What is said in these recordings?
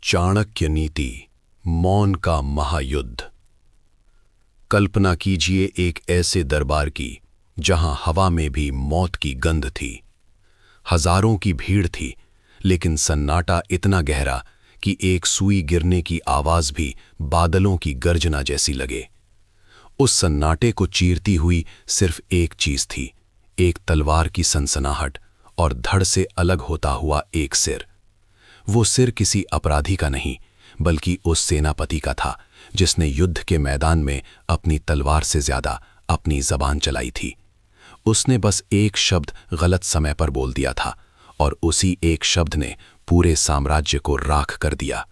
चाणक्य नीति, मौन का महायुद्ध। कल्पना कीजिए एक ऐसे दरबार की जहां हवा में भी मौत की गंध थी। हजारों की भीड़ थी, लेकिन सन्नाटा इतना गहरा कि एक सुई गिरने की आवाज भी बादलों की गर्जना जैसी लगे। उस सन्नाटे को चीरती हुई सिर्फ एक चीज थी, एक तलवार की सनसनाहट और धड़ से अलग होता हुआ एक सिर। वो सिर किसी अपराधी का नहीं, बल्कि उस सेनापति का था जिसने युद्ध के मैदान में अपनी तलवार से ज्यादा अपनी जबान चलाई थी। उसने बस एक शब्द गलत समय पर बोल दिया था और उसी एक शब्द ने पूरे साम्राज्य को राख कर दिया।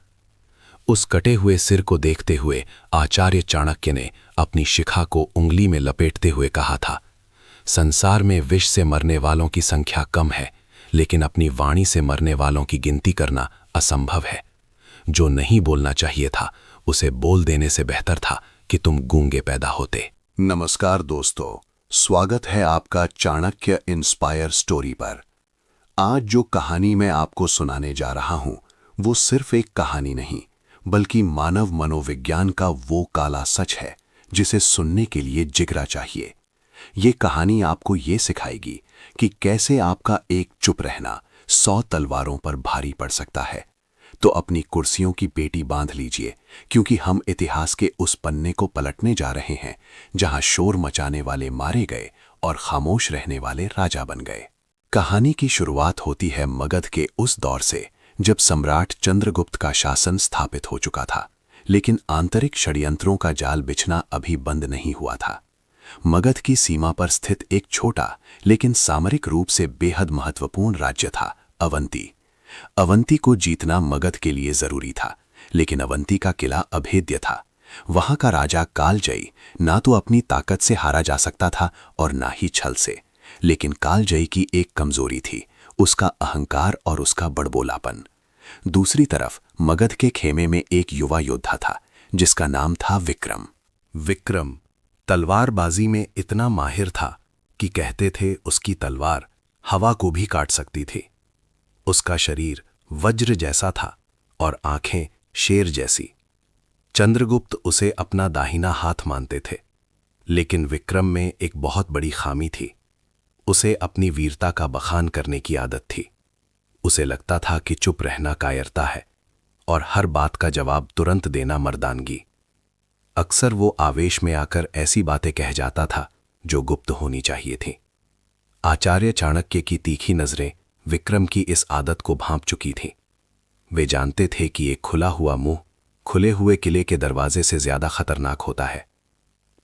उस कटे हुए सिर को देखते हुए आचार्य चाणक्य ने अपनी शिखा को उंगली में लपेटते हुए कहा था, संसार में विष से मरने वालों की संख्या कम है, लेकिन अपनी वाणी से मरने वालों की गिनती करना असंभव है। जो नहीं बोलना चाहिए था उसे बोल देने से बेहतर था कि तुम गूंगे पैदा होते। नमस्कार दोस्तों, स्वागत है आपका चाणक्य इंस्पायर स्टोरी पर। आज जो कहानी मैं आपको सुनाने जा रहा हूं, वो सिर्फ एक कहानी नहीं, बल्कि मानव मनोविज्ञान का वो काला सच है जिसे सुनने के लिए जिगरा चाहिए। ये कहानी आपको ये सिखाएगी कि कैसे आपका एक चुप रहना 100 तलवारों पर भारी पड़ सकता है। तो अपनी कुर्सियों की पेटी बांध लीजिए, क्योंकि हम इतिहास के उस पन्ने को पलटने जा रहे हैं जहां शोर मचाने वाले मारे गए और खामोश रहने वाले राजा बन गए। कहानी की शुरुआत होती है मगध के उस दौर से जब सम्राट चंद्रगुप्त का शासन स्थापित हो चुका था, लेकिन आंतरिक षड्यंत्रों का जाल बिछना अभी बंद नहीं हुआ था। मगध की सीमा पर स्थित एक छोटा लेकिन सामरिक रूप से बेहद महत्वपूर्ण राज्य था अवंती। अवंती को जीतना मगध के लिए जरूरी था, लेकिन अवंती का किला अभेद्य था। वहां का राजा कालजयी ना तो अपनी ताकत से हारा जा सकता था और ना ही छल से, लेकिन कालजयी की एक कमजोरी थी, उसका अहंकार और उसका बड़बोलापन। दूसरी तरफ मगध के खेमे में एक युवा योद्धा था जिसका नाम था विक्रम। विक्रम तलवारबाजी में इतना माहिर था कि कहते थे उसकी तलवार हवा को भी काट सकती थी। उसका शरीर वज्र जैसा था और आंखें शेर जैसी। चंद्रगुप्त उसे अपना दाहिना हाथ मानते थे, लेकिन विक्रम में एक बहुत बड़ी खामी थी। उसे अपनी वीरता का बखान करने की आदत थी। उसे लगता था कि चुप रहना कायरता है और हर बात का जवाब तुरंत देना मर्दानगी। अक्सर वो आवेश में आकर ऐसी बातें कह जाता था जो गुप्त होनी चाहिए थीं। आचार्य चाणक्य की तीखी नजरें विक्रम की इस आदत को भांप चुकी थीं। वे जानते थे कि एक खुला हुआ मुंह खुले हुए किले के दरवाजे से ज्यादा खतरनाक होता है।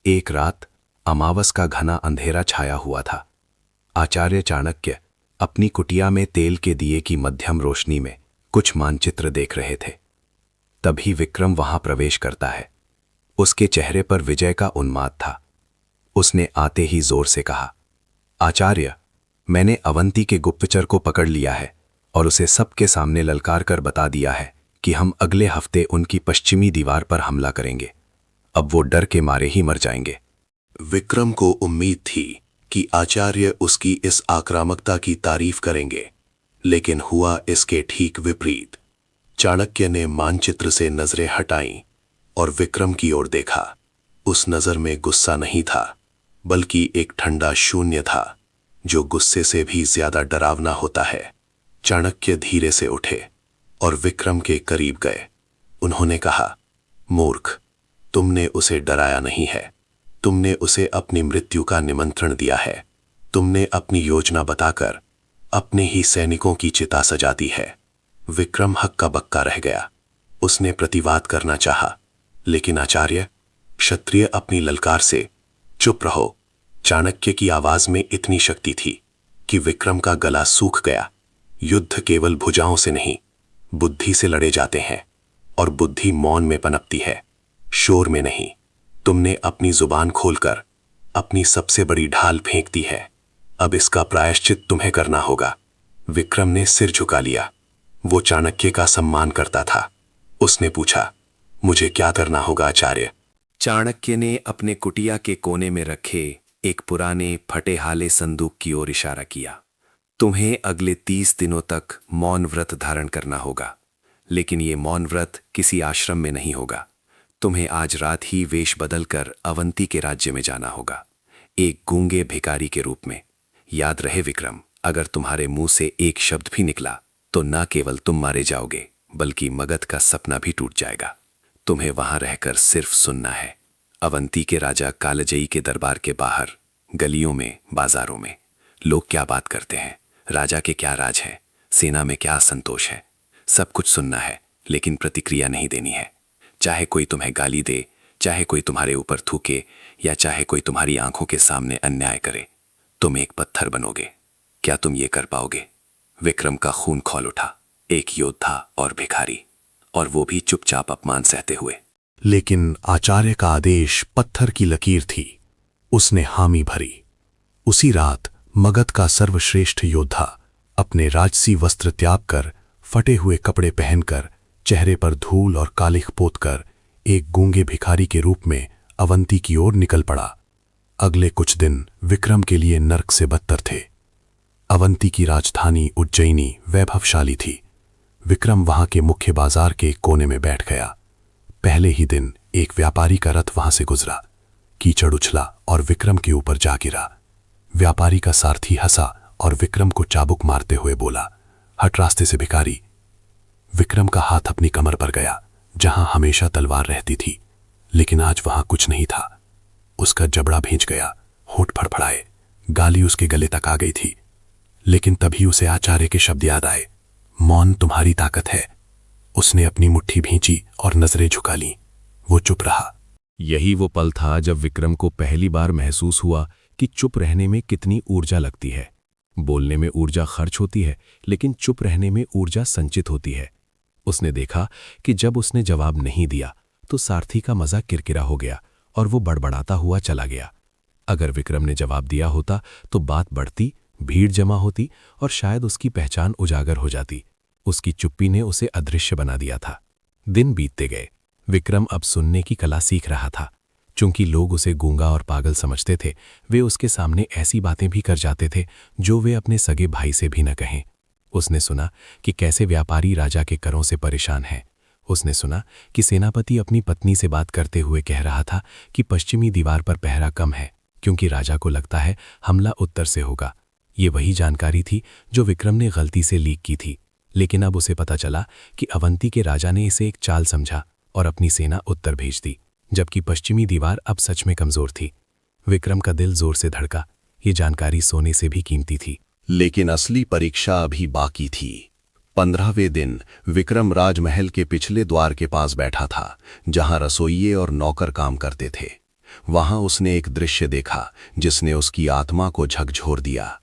एक रात अमावस का घना अंधेरा छाया हुआ था। आचार्य चाणक्य अपनी कुटिया में तेल के दिए की मध्यम रोशनी में कुछ मानचित्र देख रहे थे। तभी विक्रम वहां प्रवेश करता है। उसके चेहरे पर विजय का उन्माद था। उसने आते ही जोर से कहा, आचार्य, मैंने अवंती के गुप्तचर को पकड़ लिया है और उसे सबके सामने ललकार कर बता दिया है कि हम अगले हफ्ते उनकी पश्चिमी दीवार पर हमला करेंगे। अब वो डर के मारे ही मर जाएंगे। विक्रम को उम्मीद थी कि आचार्य उसकी इस आक्रामकता की तारीफ करेंगे, लेकिन हुआ इसके ठीक विपरीत। चाणक्य ने मानचित्र से नजरें हटाईं और विक्रम की ओर देखा। उस नजर में गुस्सा नहीं था, बल्कि एक ठंडा शून्य था जो गुस्से से भी ज्यादा डरावना होता है। चाणक्य धीरे से उठे और विक्रम के करीब गए। उन्होंने कहा, मूर्ख, तुमने उसे डराया नहीं है, तुमने उसे अपनी मृत्यु का निमंत्रण दिया है। तुमने अपनी योजना बताकर अपने ही सैनिकों की चिता सजा दी है। विक्रम हक्का बक्का रह गया। उसने प्रतिवाद करना चाहा, लेकिन आचार्य, क्षत्रिय अपनी ललकार से चुप रहो। चाणक्य की आवाज में इतनी शक्ति थी कि विक्रम का गला सूख गया। युद्ध केवल भुजाओं से नहीं, बुद्धि से लड़े जाते हैं, और बुद्धि मौन में पनपती है, शोर में नहीं। तुमने अपनी जुबान खोलकर अपनी सबसे बड़ी ढाल फेंक दी है। अब इसका प्रायश्चित तुम्हें करना होगा। विक्रम ने सिर झुका लिया। वो चाणक्य का सम्मान करता था। उसने पूछा, मुझे क्या करना होगा आचार्य? चाणक्य ने अपने कुटिया के कोने में रखे एक पुराने फटे हाले संदूक की ओर इशारा किया। तुम्हें अगले 30 दिनों तक मौन व्रत धारण करना होगा। लेकिन ये मौन व्रत किसी आश्रम में नहीं होगा। तुम्हें आज रात ही वेश बदलकर अवंती के राज्य में जाना होगा, एक गूंगे भिखारी के रूप में। याद रहे विक्रम, अगर तुम्हारे मुंह से एक शब्द भी निकला तो न केवल तुम मारे जाओगे, बल्कि मगध का सपना भी टूट जाएगा। तुम्हें वहां रहकर सिर्फ सुनना है। अवंती के राजा कालजयी के दरबार के बाहर, गलियों में, बाजारों में लोग क्या बात करते हैं, राजा के क्या राज है, सेना में क्या असंतोष है, सब कुछ सुनना है, लेकिन प्रतिक्रिया नहीं देनी है। चाहे कोई तुम्हें गाली दे, चाहे कोई तुम्हारे ऊपर थूके, या चाहे कोई तुम्हारी आंखों के सामने अन्याय करे, तुम एक पत्थर बनोगे। क्या तुम ये कर पाओगे? विक्रम का खून खौल उठा, एक योद्धा और भिखारी, और वो भी चुपचाप अपमान सहते हुए। लेकिन आचार्य का आदेश पत्थर की लकीर थी। उसने हामी भरी। उसी रात मगध का सर्वश्रेष्ठ योद्धा अपने राजसी वस्त्र त्याग कर, फटे हुए कपड़े पहनकर, चेहरे पर धूल और कालिख पोतकर एक गूंगे भिखारी के रूप में अवंती की ओर निकल पड़ा। अगले कुछ दिन विक्रम के लिए नर्क से बदतर थे। अवंती की राजधानी उज्जैनी वैभवशाली थी। विक्रम वहां के मुख्य बाजार के एक कोने में बैठ गया। पहले ही दिन एक व्यापारी का रथ वहां से गुजरा। कीचड़ उछला और विक्रम के ऊपर जा गिरा। व्यापारी का सारथी हंसा और विक्रम को चाबुक मारते हुए बोला, हट रास्ते से भिखारी। विक्रम का हाथ अपनी कमर पर गया, जहां हमेशा तलवार रहती थी, लेकिन आज वहां कुछ नहीं था। उसका जबड़ा भींच गया, होंठ फड़फड़ाए, गाली उसके गले तक आ गई थी। लेकिन तभी उसे आचार्य के शब्द याद आए, मौन तुम्हारी ताकत है। उसने अपनी मुट्ठी भींची और नजरें झुका लीं। वो चुप रहा। यही वो पल था जब विक्रम को पहली बार महसूस हुआ कि चुप रहने में कितनी ऊर्जा लगती है। बोलने में ऊर्जा खर्च होती है, लेकिन चुप रहने में ऊर्जा संचित होती है। उसने देखा कि जब उसने जवाब नहीं दिया तो सारथी का मजा किरकिरा हो गया और वो बड़बड़ाता हुआ चला गया। अगर विक्रम ने जवाब दिया होता तो बात बढ़ती, भीड़ जमा होती और शायद उसकी पहचान उजागर हो जाती। उसकी चुप्पी ने उसे अदृश्य बना दिया था। दिन बीतते गए। विक्रम अब सुनने की कला सीख रहा था। चूंकि लोग उसे गूंगा और पागल समझते थे, वे उसके सामने ऐसी बातें भी कर जाते थे जो वे अपने सगे भाई से भी न कहें। उसने सुना कि कैसे व्यापारी राजा के करों से परेशान है। उसने सुना कि सेनापति अपनी पत्नी से बात करते हुए कह रहा था कि पश्चिमी दीवार पर पहरा कम है, क्योंकि राजा को लगता है हमला उत्तर से होगा। ये वही जानकारी थी जो विक्रम ने गलती से लीक की थी, लेकिन अब उसे पता चला कि अवंती के राजा ने इसे एक चाल समझा और अपनी सेना उत्तर भेज दी, जबकि पश्चिमी दीवार अब सच में कमजोर थी। विक्रम का दिल जोर से धड़का। ये जानकारी सोने से भी कीमती थी। लेकिन असली परीक्षा अभी बाकी थी। 15वें दिन विक्रम राजमहल के पिछले द्वार के पास बैठा था, जहां रसोइये और नौकर काम करते थे। वहां उसने एक दृश्य देखा जिसने उसकी आत्मा को झकझोर दिया।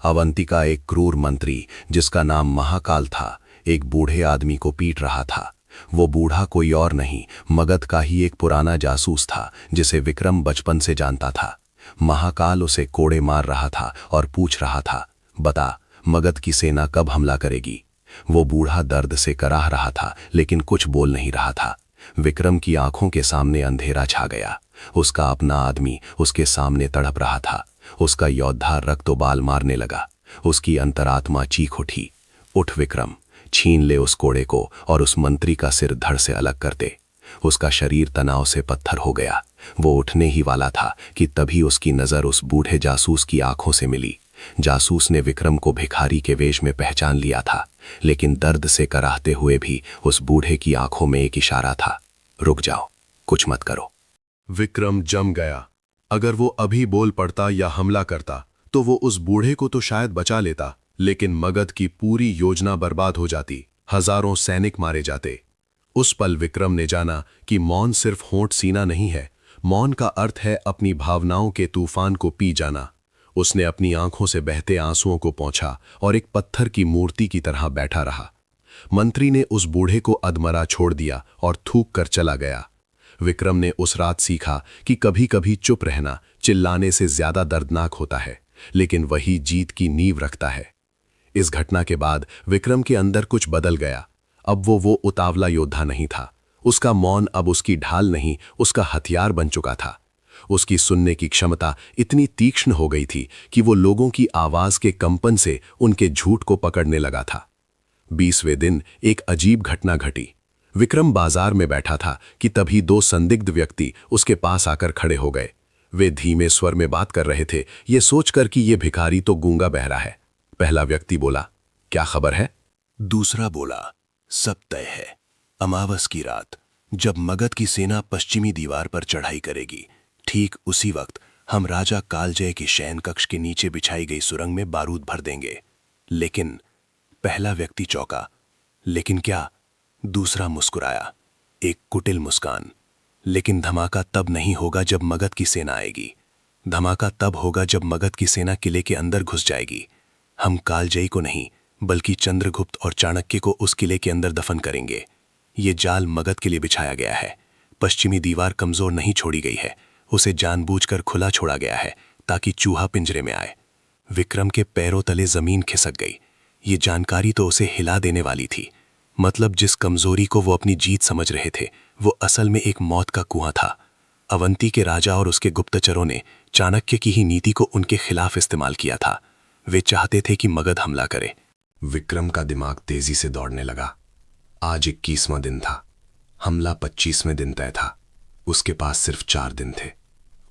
अवंती का एक क्रूर मंत्री, जिसका नाम महाकाल था, एक बूढ़े आदमी को पीट रहा था। वो बूढ़ा कोई और नहीं, मगध का ही एक पुराना जासूस था, जिसे विक्रम बचपन से जानता था। महाकाल उसे कोड़े मार रहा था और पूछ रहा था, बता, मगध की सेना कब हमला करेगी? वो बूढ़ा दर्द से कराह रहा था, लेकिन कुछ बोल नहीं रहा था। विक्रम की आंखों के सामने अंधेरा छा गया। उसका अपना आदमी उसके सामने तड़प रहा था। उसका योद्धा रक्तोबाल मारने लगा। उसकी अंतरात्मा चीख उठी, उठ विक्रम, छीन ले उस कोड़े को और उस मंत्री का सिर धड़ से अलग कर दे। उसका शरीर तनाव से पत्थर हो गया। वो उठने ही वाला था कि तभी उसकी नजर उस बूढ़े जासूस की आंखों से मिली। जासूस ने विक्रम को भिखारी के वेश में पहचान लिया था, लेकिन दर्द से कराहते हुए भी उस बूढ़े की आंखों में एक इशारा था, रुक जाओ, कुछ मत करो। विक्रम जम गया। अगर वो अभी बोल पड़ता या हमला करता तो वो उस बूढ़े को तो शायद बचा लेता, लेकिन मगध की पूरी योजना बर्बाद हो जाती। हजारों सैनिक मारे जाते। उस पल विक्रम ने जाना कि मौन सिर्फ होंठ सीना नहीं है। मौन का अर्थ है अपनी भावनाओं के तूफान को पी जाना। उसने अपनी आंखों से बहते आंसुओं को पोंछा और एक पत्थर की मूर्ति की तरह बैठा रहा। मंत्री ने उस बूढ़े को अधमरा छोड़ दिया और थूक कर चला गया। विक्रम ने उस रात सीखा कि कभी-कभी चुप रहना चिल्लाने से ज्यादा दर्दनाक होता है, लेकिन वही जीत की नींव रखता है। इस घटना के बाद विक्रम के अंदर कुछ बदल गया। अब वो उतावला योद्धा नहीं था। उसका मौन अब उसकी ढाल नहीं, उसका हथियार बन चुका था। उसकी सुनने की क्षमता इतनी तीक्ष्ण हो गई थी कि वो लोगों की आवाज के कंपन से उनके झूठ को पकड़ने लगा था। 20वें दिन एक अजीब घटना घटी। विक्रम बाजार में बैठा था कि तभी दो संदिग्ध व्यक्ति उसके पास आकर खड़े हो गए। वे धीमे स्वर में बात कर रहे थे, ये सोचकर कि ये भिखारी तो गूंगा बहरा है। पहला व्यक्ति बोला, क्या खबर है? दूसरा बोला, सब तय है। अमावस की रात जब मगध की सेना पश्चिमी दीवार पर चढ़ाई करेगी, ठीक उसी वक्त हम राजा कालजय के शयन कक्ष के नीचे बिछाई गई सुरंग में बारूद भर देंगे। लेकिन पहला व्यक्ति चौंका। लेकिन क्या? दूसरा मुस्कुराया, एक कुटिल मुस्कान। लेकिन धमाका तब नहीं होगा जब मगध की सेना आएगी। धमाका तब होगा जब मगध की सेना किले के अंदर घुस जाएगी। हम कालजयी को नहीं बल्कि चंद्रगुप्त और चाणक्य को उस किले के अंदर दफन करेंगे। ये जाल मगध के लिए बिछाया गया है। पश्चिमी दीवार कमजोर नहीं छोड़ी गई है, उसे जानबूझकर खुला छोड़ा गया है ताकि चूहा पिंजरे में आए। विक्रम के पैरों तले जमीन खिसक गई। ये जानकारी तो उसे हिला देने वाली थी। मतलब जिस कमजोरी को वो अपनी जीत समझ रहे थे, वो असल में एक मौत का कुआं था। अवंती के राजा और उसके गुप्तचरों ने चाणक्य की ही नीति को उनके खिलाफ इस्तेमाल किया था। वे चाहते थे कि मगध हमला करे। विक्रम का दिमाग तेजी से दौड़ने लगा। आज 21वां दिन था, हमला 25वें दिन तय था। उसके पास सिर्फ 4 दिन थे।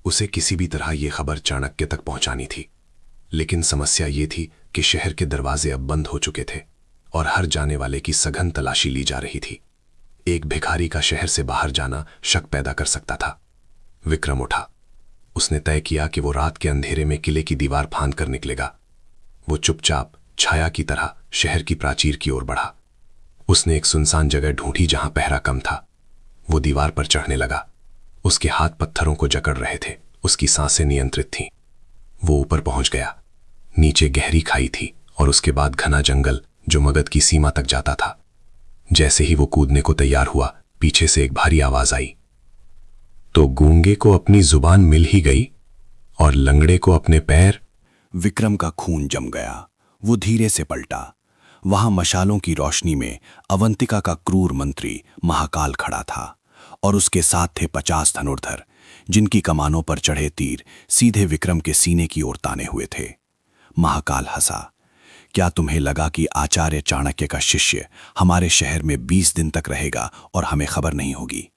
उसे किसी भी तरह यह खबर चाणक्य तक पहुंचानी थी। लेकिन समस्या ये थी कि शहर के दरवाजे अब बंद हो चुके थे और हर जाने वाले की सघन तलाशी ली जा रही थी। एक भिखारी का शहर से बाहर जाना शक पैदा कर सकता था। विक्रम उठा। उसने तय किया कि वो रात के अंधेरे में किले की दीवार फांद कर निकलेगा। वो चुपचाप छाया की तरह शहर की प्राचीर की ओर बढ़ा। उसने एक सुनसान जगह ढूंढी जहां पहरा कम था। वो दीवार पर चढ़ने लगा। उसके हाथ पत्थरों को जकड़ रहे थे, उसकी सांसें नियंत्रित थीं। वो ऊपर पहुंच गया। नीचे गहरी खाई थी और उसके बाद घना जंगल जो मगध की सीमा तक जाता था। जैसे ही वो कूदने को तैयार हुआ, पीछे से एक भारी आवाज आई। तो गूंगे को अपनी जुबान मिल ही गई और लंगड़े को अपने पैर। विक्रम का खून जम गया। वो धीरे से पलटा। वहां मशालों की रोशनी में अवंतिका का क्रूर मंत्री महाकाल खड़ा था और उसके साथ थे 50 धनुर्धर, जिनकी कमानों पर चढ़े तीर सीधे विक्रम के सीने की ओर ताने हुए थे। महाकाल हंसा। क्या तुम्हें लगा कि आचार्य चाणक्य का शिष्य हमारे शहर में 20 दिन तक रहेगा और हमें खबर नहीं होगी?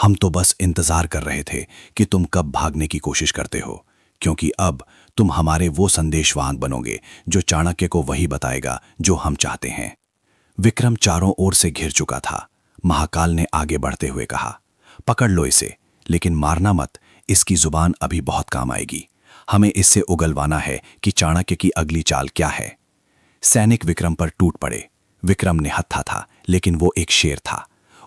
हम तो बस इंतजार कर रहे थे कि तुम कब भागने की कोशिश करते हो, क्योंकि अब तुम हमारे वो संदेशवाहक बनोगे जो चाणक्य को वही बताएगा जो हम चाहते हैं। विक्रम चारों ओर से घिर चुका था। महाकाल ने आगे बढ़ते हुए कहा, पकड़ लो इसे, लेकिन मारना मत। इसकी जुबान अभी बहुत काम आएगी। हमें इससे उगलवाना है कि चाणक्य की अगली चाल क्या है। सैनिक विक्रम पर टूट पड़े। विक्रम ने हत्था था, लेकिन वो एक शेर था।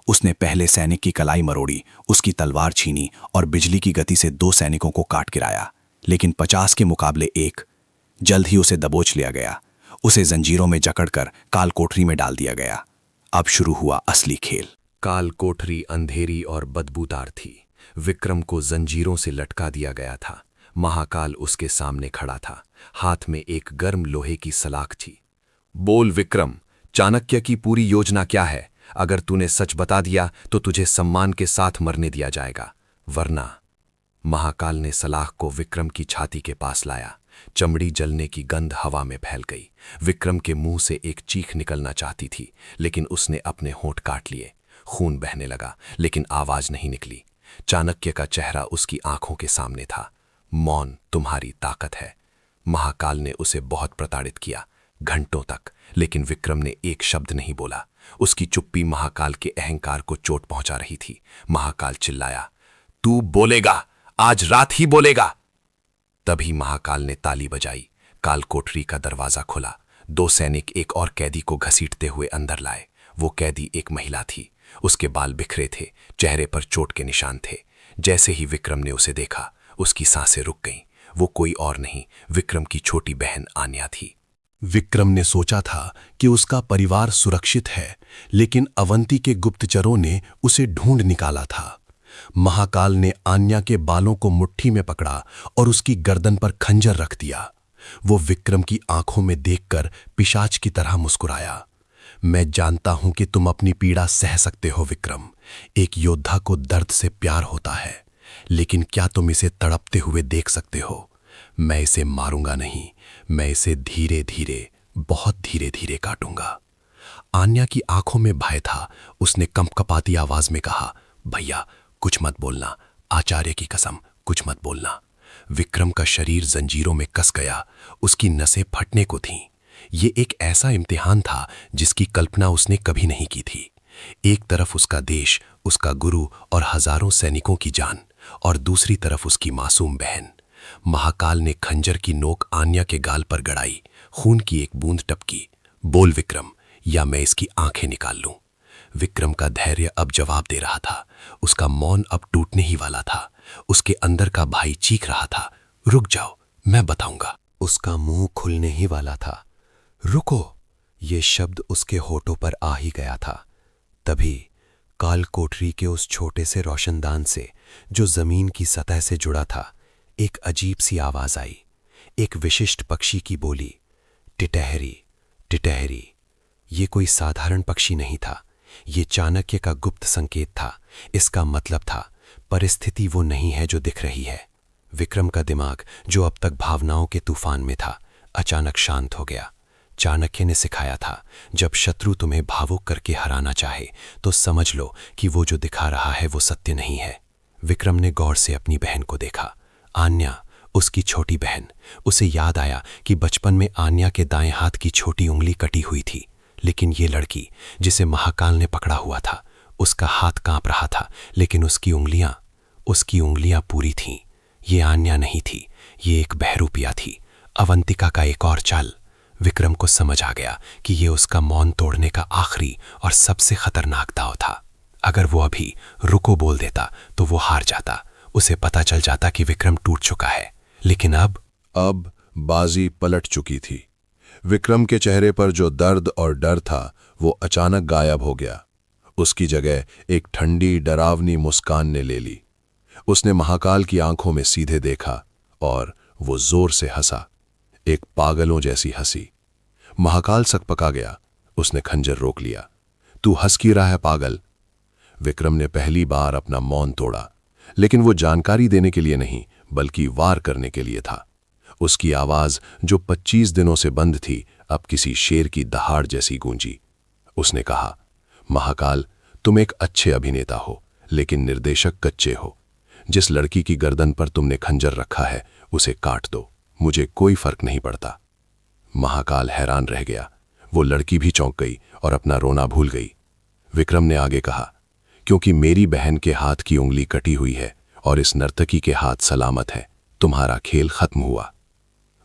उसने पहले सैनिक की कलाई मरोड़ी, उसकी तलवार छीनी और बिजली की गति से 2 सैनिकों को काट गिराया। लेकिन 50 के मुकाबले 1। जल्द ही उसे दबोच लिया गया। उसे जंजीरों में जकड़कर काल कोठरी में डाल दिया गया। अब शुरू हुआ असली खेल। काल कोठरी अंधेरी और बदबूदार थी। विक्रम को जंजीरों से लटका दिया गया था। महाकाल उसके सामने खड़ा था। हाथ में एक गर्म लोहे की सलाख थी। बोल विक्रम, चाणक्य की पूरी योजना क्या है? अगर तूने सच बता दिया तो तुझे सम्मान के साथ मरने दिया जाएगा, वरना। महाकाल ने सलाख को विक्रम की छाती के पास लाया। चमड़ी जलने की गंध हवा में फैल गई। विक्रम के मुंह से एक चीख निकलना चाहती थी, लेकिन उसने अपने होंठ काट लिए। खून बहने लगा, लेकिन आवाज नहीं निकली। चाणक्य का चेहरा उसकी आंखों के सामने था। मौन तुम्हारी ताकत है। महाकाल ने उसे बहुत प्रताड़ित किया, घंटों तक, लेकिन विक्रम ने एक शब्द नहीं बोला। उसकी चुप्पी महाकाल के अहंकार को चोट पहुंचा रही थी। महाकाल चिल्लाया, तू बोलेगा, आज रात ही बोलेगा। तभी महाकाल ने ताली बजाई। काल कोठरी का दरवाजा खुला। 2 सैनिक एक और कैदी को घसीटते हुए अंदर लाए। वो कैदी एक महिला थी। उसके बाल बिखरे थे, चेहरे पर चोट के निशान थे। जैसे ही विक्रम ने उसे देखा, उसकी सांसें रुक गईं। वो कोई और नहीं, विक्रम की छोटी बहन आन्या थी। विक्रम ने सोचा था कि उसका परिवार सुरक्षित है, लेकिन अवंती के गुप्तचरों ने उसे ढूंढ निकाला था। महाकाल ने आन्या के बालों को मुट्ठी में पकड़ा और उसकी गर्दन पर खंजर रख दिया। वो विक्रम की आंखों में देखकर पिशाच की तरह मुस्कुराया। मैं जानता हूं कि तुम अपनी पीड़ा सह सकते हो विक्रम। एक योद्धा को दर्द से प्यार होता है, लेकिन क्या तुम इसे तड़पते हुए देख सकते हो? मैं इसे मारूंगा नहीं, मैं इसे धीरे धीरे, बहुत धीरे धीरे काटूंगा। आन्या की आंखों में भय था। उसने कंपकपाती आवाज में कहा, भैया कुछ मत बोलना, आचार्य की कसम कुछ मत बोलना। विक्रम का शरीर जंजीरों में कस गया, उसकी नसें फटने को थीं। ये एक ऐसा इम्तिहान था जिसकी कल्पना उसने कभी नहीं की थी। एक तरफ उसका देश, उसका गुरु और हजारों सैनिकों की जान, और दूसरी तरफ उसकी मासूम बहन। महाकाल ने खंजर की नोक आन्या के गाल पर गड़ाई, खून की एक बूंद टपकी। बोल विक्रम, या मैं इसकी आंखें निकाल लूं। विक्रम का धैर्य अब जवाब दे रहा था। उसका मौन अब टूटने ही वाला था। उसके अंदर का भाई चीख रहा था, रुक जाओ, मैं बताऊंगा। उसका मुंह खुलने ही वाला था। रुको, ये शब्द उसके होठों पर आ ही गया था। तभी काल कोठरी के उस छोटे से रोशनदान से, जो जमीन की सतह से जुड़ा था, एक अजीब सी आवाज आई। एक विशिष्ट पक्षी की बोली, टिटहरी टिटहरी। ये कोई साधारण पक्षी नहीं था, ये चाणक्य का गुप्त संकेत था। इसका मतलब था, परिस्थिति वो नहीं है जो दिख रही है। विक्रम का दिमाग, जो अब तक भावनाओं के तूफान में था, अचानक शांत हो गया। चाणक्य ने सिखाया था, जब शत्रु तुम्हें भावुक करके हराना चाहे तो समझ लो कि वो जो दिखा रहा है वो सत्य नहीं है। विक्रम ने गौर से अपनी बहन को देखा, आन्या, उसकी छोटी बहन। उसे याद आया कि बचपन में आन्या के दाएं हाथ की छोटी उंगली कटी हुई थी, लेकिन ये लड़की जिसे महाकाल ने पकड़ा हुआ था, उसका हाथ कांप रहा था, लेकिन उसकी उंगलियां पूरी थीं। ये आन्या नहीं थी, ये एक बहरूपिया थी, अवंतिका का एक और चाल। विक्रम को समझ आ गया कि ये उसका मौन तोड़ने का आखिरी और सबसे खतरनाक दांव था। अगर वो अभी रुको बोल देता तो वो हार जाता। उसे पता चल जाता कि विक्रम टूट चुका है। लेकिन अब बाजी पलट चुकी थी। विक्रम के चेहरे पर जो दर्द और डर था वो अचानक गायब हो गया। उसकी जगह एक ठंडी डरावनी मुस्कान ने ले ली। उसने महाकाल की आंखों में सीधे देखा और वो जोर से हंसा, एक पागलों जैसी हंसी। महाकाल सकपका गया। उसने खंजर रोक लिया। तू हंस क्यों रहा है पागल? विक्रम ने पहली बार अपना मौन तोड़ा, लेकिन वो जानकारी देने के लिए नहीं बल्कि वार करने के लिए था। उसकी आवाज, जो 25 दिनों से बंद थी, अब किसी शेर की दहाड़ जैसी गूंजी। उसने कहा, महाकाल, तुम एक अच्छे अभिनेता हो, लेकिन निर्देशक कच्चे हो। जिस लड़की की गर्दन पर तुमने खंजर रखा है उसे काट दो, मुझे कोई फर्क नहीं पड़ता। महाकाल हैरान रह गया। वो लड़की भी चौंक गई और अपना रोना भूल गई। विक्रम ने आगे कहा, क्योंकि मेरी बहन के हाथ की उंगली कटी हुई है और इस नर्तकी के हाथ सलामत है, तुम्हारा खेल खत्म हुआ।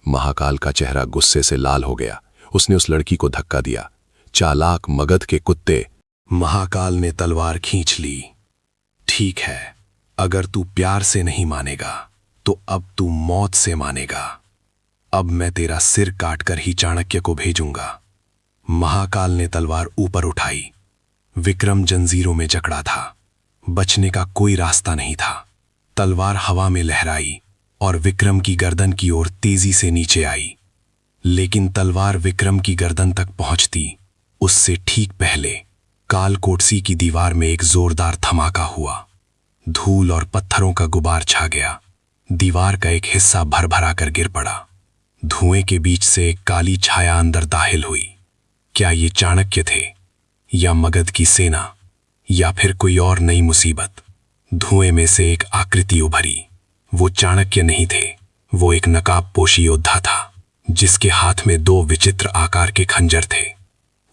महाकाल का चेहरा गुस्से से लाल हो गया। उसने उस लड़की को धक्का दिया। चालाक मगध के कुत्ते! महाकाल ने तलवार खींच ली। ठीक है, अगर तू प्यार से नहीं मानेगा तो अब तू मौत से मानेगा। अब मैं तेरा सिर काटकर ही चाणक्य को भेजूंगा। महाकाल ने तलवार ऊपर उठाई। विक्रम जंजीरों में जकड़ा था। बचने का कोई रास्ता नहीं था। तलवार हवा में लहराई और विक्रम की गर्दन की ओर तेजी से नीचे आई। लेकिन तलवार विक्रम की गर्दन तक पहुंचती उससे ठीक पहले कालकोटसी की दीवार में एक जोरदार धमाका हुआ। धूल और पत्थरों का गुबार छा गया। दीवार का एक हिस्सा भर-भरा कर गिर पड़ा। धुएं के बीच से एक काली छाया अंदर दाखिल हुई। क्या ये चाणक्य थे, या मगध की सेना, या फिर कोई और नई मुसीबत? धुएं में से एक आकृति उभरी। वो चाणक्य नहीं थे, वो एक नकाबपोशी योद्धा था, जिसके हाथ में 2 विचित्र आकार के खंजर थे।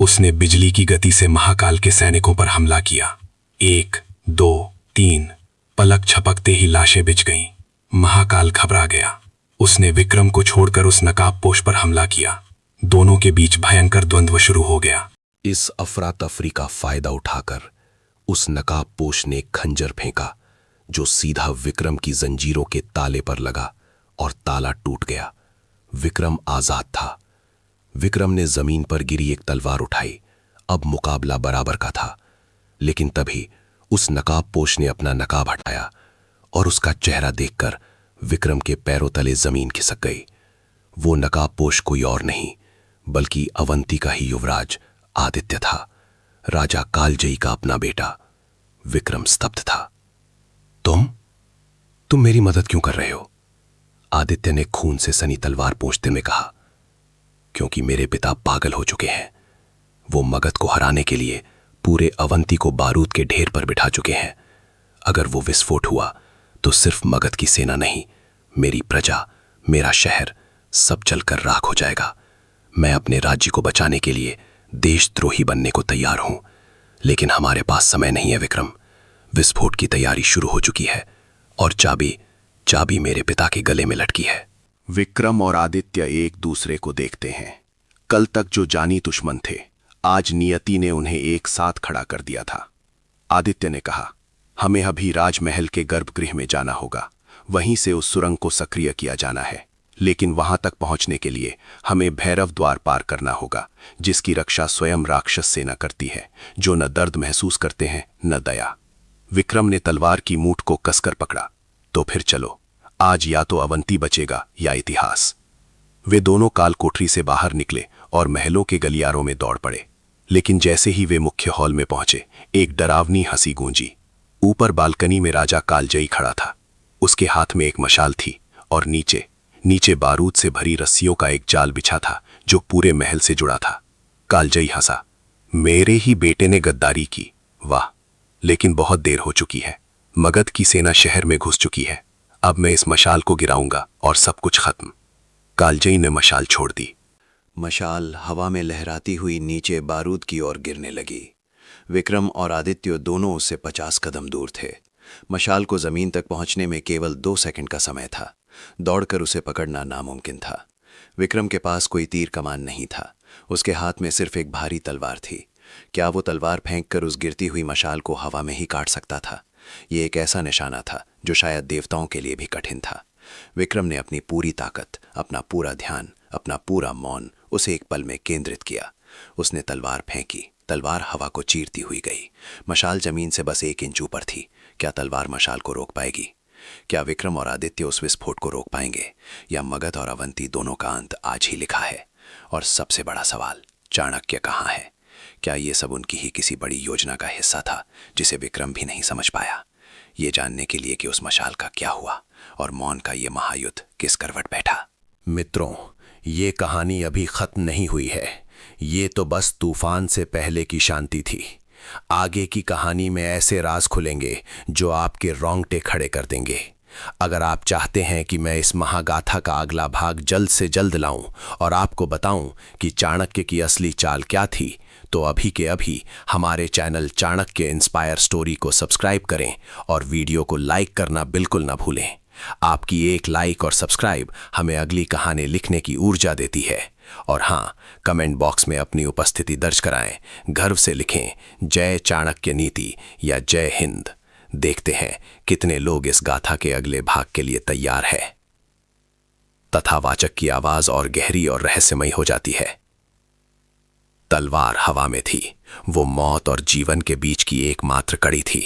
उसने बिजली की गति से महाकाल के सैनिकों पर हमला किया। 1, 2, 3, पलक झपकते ही लाशें बिछ गईं। महाकाल घबरा गया। उसने विक्रम को छोड़कर उस नकाबपोश पर हमला किया। दोनों के बीच भयंकर द्वंद्व शुरू हो गया। इस अफरा तफरी का फायदा उठाकर उस नकाबपोश ने खंजर फेंका, जो सीधा विक्रम की जंजीरों के ताले पर लगा और ताला टूट गया। विक्रम आजाद था। विक्रम ने जमीन पर गिरी एक तलवार उठाई। अब मुकाबला बराबर का था। लेकिन तभी उस नकाबपोश ने अपना नकाब हटाया और उसका चेहरा देखकर विक्रम के पैरों तले जमीन खिसक गई। वो नकाबपोश कोई और नहीं बल्कि अवंती का ही युवराज आदित्य था, राजा कालजयी का अपना बेटा। विक्रम स्तब्ध था। तुम मेरी मदद क्यों कर रहे हो? आदित्य ने खून से सनी तलवार पोंछते में कहा। क्योंकि मेरे पिता पागल हो चुके हैं। वो मगध को हराने के लिए पूरे अवंती को बारूद के ढेर पर बिठा चुके हैं। अगर वो विस्फोट हुआ तो सिर्फ मगध की सेना नहीं, मेरी प्रजा, मेरा शहर सब जलकर राख हो जाएगा। मैं अपने राज्य को बचाने के लिए देशद्रोही बनने को तैयार हूं, लेकिन हमारे पास समय नहीं है विक्रम। विस्फोट की तैयारी शुरू हो चुकी है और चाबी मेरे पिता के गले में लटकी है। विक्रम और आदित्य एक दूसरे को देखते हैं। कल तक जो जानी दुश्मन थे, आज नियति ने उन्हें एक साथ खड़ा कर दिया था। आदित्य ने कहा, हमें अभी राजमहल के गर्भगृह में जाना होगा, वहीं से उस सुरंग को सक्रिय किया जाना है। लेकिन वहां तक पहुंचने के लिए हमें भैरव द्वार पार करना होगा, जिसकी रक्षा स्वयं राक्षस सेना करती है, जो न दर्द महसूस करते हैं न दया। विक्रम ने तलवार की मूठ को कसकर पकड़ा। तो फिर चलो, आज या तो अवंती बचेगा या इतिहास। वे दोनों काल कोठरी से बाहर निकले और महलों के गलियारों में दौड़ पड़े। लेकिन जैसे ही वे मुख्य हॉल में पहुंचे, एक डरावनी हंसी गूंजी। ऊपर बालकनी में राजा कालजयी खड़ा था। उसके हाथ में एक मशाल थी और नीचे बारूद से भरी रस्सियों का एक जाल बिछा था, जो पूरे महल से जुड़ा था। कालजयी हंसा, मेरे ही बेटे ने गद्दारी की, वाह, लेकिन बहुत देर हो चुकी है। मगध की सेना शहर में घुस चुकी है। अब मैं इस मशाल को गिराऊंगा और सब कुछ खत्म। कालजयी ने मशाल छोड़ दी। मशाल हवा में लहराती हुई नीचे बारूद की ओर गिरने लगी। विक्रम और आदित्य दोनों उससे 50 कदम दूर थे। मशाल को जमीन तक पहुंचने में केवल 2 सेकंड का समय था। दौड़कर उसे पकड़ना नामुमकिन था। विक्रम के पास कोई तीर कमान नहीं था। उसके हाथ में सिर्फ एक भारी तलवार थी। क्या वो तलवार फेंककर उस गिरती हुई मशाल को हवा में ही काट सकता था? ये एक ऐसा निशाना था जो शायद देवताओं के लिए भी कठिन था। विक्रम ने अपनी पूरी ताकत, अपना पूरा ध्यान, अपना पूरा मौन उसे एक पल में केंद्रित किया। उसने तलवार फेंकी। तलवार हवा को चीरती हुई गई। मशाल जमीन से बस 1 इंच ऊपर थी। क्या तलवार मशाल को रोक पाएगी? क्या विक्रम और आदित्य उस विस्फोट को रोक पाएंगे, या मगध और अवंती दोनों का अंत आज ही लिखा है? और सबसे बड़ा सवाल, चाणक्य कहाँ है? क्या ये सब उनकी ही किसी बड़ी योजना का हिस्सा था, जिसे विक्रम भी नहीं समझ पाया? ये जानने के लिए कि उस मशाल का क्या हुआ और मौन का ये महायुद्ध किस करवट बैठा। मित्रों, ये कहानी अभी खत्म नहीं हुई है। ये तो बस तूफान से पहले की शांति थी। आगे की कहानी में ऐसे राज खुलेंगे जो आपके रोंगटे खड़े कर देंगे। अगर आप चाहते हैं कि मैं इस महागाथा का अगला भाग जल्द से जल्द लाऊं और आपको बताऊं कि चाणक्य की असली चाल क्या थी, तो अभी के अभी हमारे चैनल चाणक्य इंस्पायर स्टोरी को सब्सक्राइब करें और वीडियो को लाइक करना बिल्कुल ना भूलें। आपकी एक लाइक और सब्सक्राइब हमें अगली कहानी लिखने की ऊर्जा देती है। और हाँ, कमेंट बॉक्स में अपनी उपस्थिति दर्ज कराएं। गर्व से लिखें जय चाणक्य नीति या जय हिंद। देखते हैं कितने लोग इस गाथा के अगले भाग के लिए तैयार है। तथावाचक की आवाज और गहरी और रहस्यमयी हो जाती है। तलवार हवा में थी। वो मौत और जीवन के बीच की एकमात्र कड़ी थी।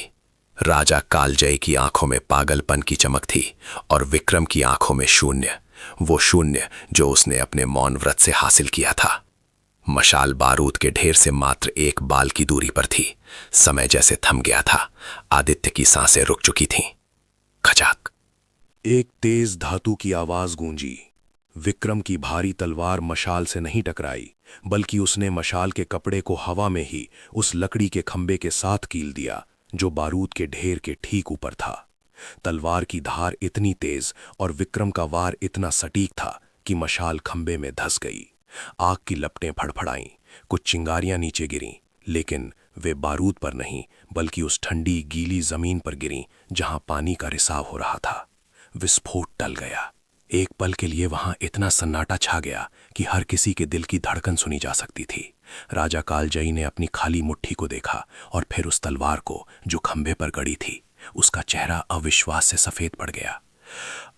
राजा कालजयी की आंखों में पागलपन की चमक थी और विक्रम की आंखों में शून्य, वो शून्य जो उसने अपने मौन व्रत से हासिल किया था। मशाल बारूद के ढेर से मात्र 1 बाल की दूरी पर थी। समय जैसे थम गया था। आदित्य की सांसें रुक चुकी थीं। खचाक, एक तेज धातु की आवाज गूंजी। विक्रम की भारी तलवार मशाल से नहीं टकराई, बल्कि उसने मशाल के कपड़े को हवा में ही उस लकड़ी के खंबे के साथ कील दिया जो बारूद के ढेर के ठीक ऊपर था। तलवार की धार इतनी तेज और विक्रम का वार इतना सटीक था कि मशाल खंबे में धंस गई। आग की लपटें फड़फड़ाईं, कुछ चिंगारियां नीचे गिरीं, लेकिन वे बारूद पर नहीं बल्कि उस ठंडी गीली जमीन पर गिरीं जहां पानी का रिसाव हो रहा था। विस्फोट टल गया। एक पल के लिए वहां इतना सन्नाटा छा गया कि हर किसी के दिल की धड़कन सुनी जा सकती थी। राजा कालजयी ने अपनी खाली मुट्ठी को देखा और फिर उस तलवार को जो खंभे पर गड़ी थी। उसका चेहरा अविश्वास से सफेद पड़ गया।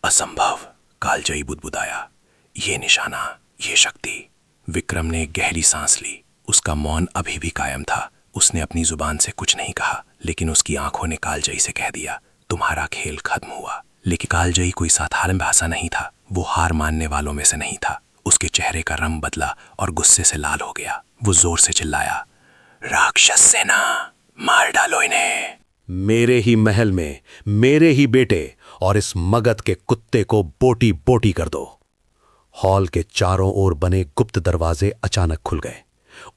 असंभव, कालजयी बुदबुदाया। ये निशाना, ये शक्ति। विक्रम ने एक गहरी सांस ली। उसका मौन अभी भी कायम था। उसने अपनी जुबान से कुछ नहीं कहा, लेकिन उसकी आंखों ने कालजयी से कह दिया, तुम्हारा खेल खत्म हुआ। लेकिन कालजयी कोई साधारण भाषा नहीं था। वो हार मानने वालों में से नहीं था। उसके चेहरे का रंग बदला और गुस्से से लाल हो गया। वो जोर से चिल्लाया, राक्षस सेना, मार डालो इन्हें। मेरे ही महल में मेरे ही बेटे और इस मगध के कुत्ते को बोटी बोटी कर दो। हॉल के चारों ओर बने गुप्त दरवाजे अचानक खुल गए।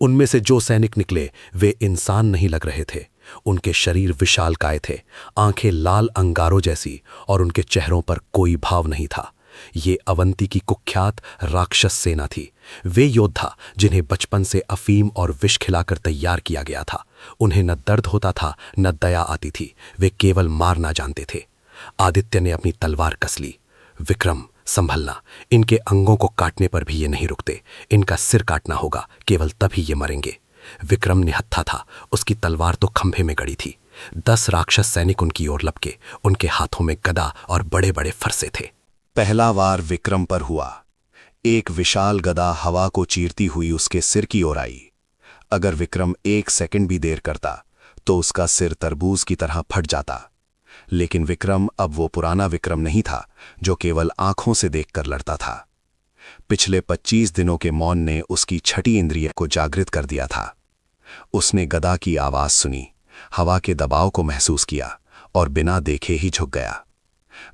उनमें से जो सैनिक निकले वे इंसान नहीं लग रहे थे। उनके शरीर विशालकाय थे, आंखें लाल अंगारों जैसी, और उनके चेहरों पर कोई भाव नहीं था। ये अवंती की कुख्यात राक्षस सेना थी। वे योद्धा जिन्हें बचपन से अफीम और विष खिलाकर तैयार किया गया था। उन्हें न दर्द होता था न दया आती थी, वे केवल मारना जानते थे। आदित्य ने अपनी तलवार कस ली। विक्रम, संभलना, इनके अंगों को काटने पर भी ये नहीं रुकते। इनका सिर काटना होगा, केवल तभी ये मरेंगे। विक्रम निहत्था था, उसकी तलवार तो खंभे में गड़ी थी। 10 राक्षस सैनिक उनकी ओर लपके, उनके हाथों में गदा और बड़े बड़े फरसे थे। पहला वार विक्रम पर हुआ। एक विशाल गदा हवा को चीरती हुई उसके सिर की ओर आई। अगर विक्रम 1 सेकंड भी देर करता तो उसका सिर तरबूज की तरह फट जाता। लेकिन विक्रम अब वो पुराना विक्रम नहीं था जो केवल आंखों से देखकर लड़ता था। पिछले 25 दिनों के मौन ने उसकी छठी इंद्रिय को जागृत कर दिया था। उसने गदा की आवाज सुनी, हवा के दबाव को महसूस किया और बिना देखे ही झुक गया।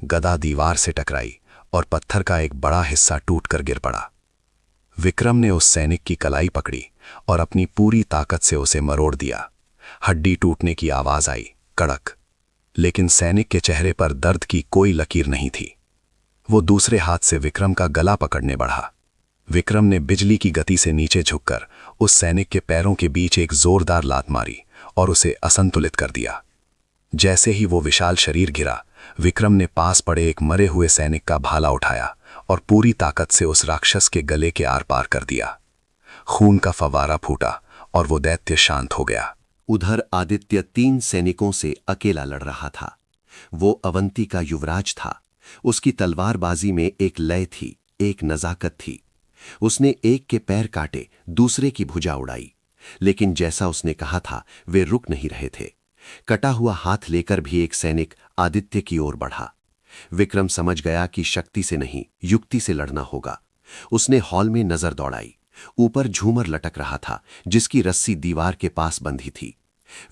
गदा दीवार से टकराई और पत्थर का एक बड़ा हिस्सा टूटकर गिर पड़ा। विक्रम ने उस सैनिक की कलाई पकड़ी और अपनी पूरी ताकत से उसे मरोड़ दिया। हड्डी टूटने की आवाज आई, कड़क। लेकिन सैनिक के चेहरे पर दर्द की कोई लकीर नहीं थी। वो दूसरे हाथ से विक्रम का गला पकड़ने बढ़ा। विक्रम ने बिजली की गति से नीचे झुककर उस सैनिक के पैरों के बीच एक जोरदार लात मारी और उसे असंतुलित कर दिया। जैसे ही वो विशाल शरीर गिरा, विक्रम ने पास पड़े एक मरे हुए सैनिक का भाला उठाया और पूरी ताकत से उस राक्षस के गले के आर पार कर दिया। खून का फवारा फूटा और वो दैत्य शांत हो गया। उधर आदित्य 3 सैनिकों से अकेला लड़ रहा था। वो अवंती का युवराज था। उसकी तलवारबाजी में एक लय थी, एक नजाकत थी। उसने एक के पैर काटे, दूसरे की भुजा उड़ाई, लेकिन जैसा उसने कहा था वे रुक नहीं रहे थे। कटा हुआ हाथ लेकर भी एक सैनिक आदित्य की ओर बढ़ा। विक्रम समझ गया कि शक्ति से नहीं, युक्ति से लड़ना होगा। उसने हॉल में नजर दौड़ाई। ऊपर झूमर लटक रहा था जिसकी रस्सी दीवार के पास बंधी थी।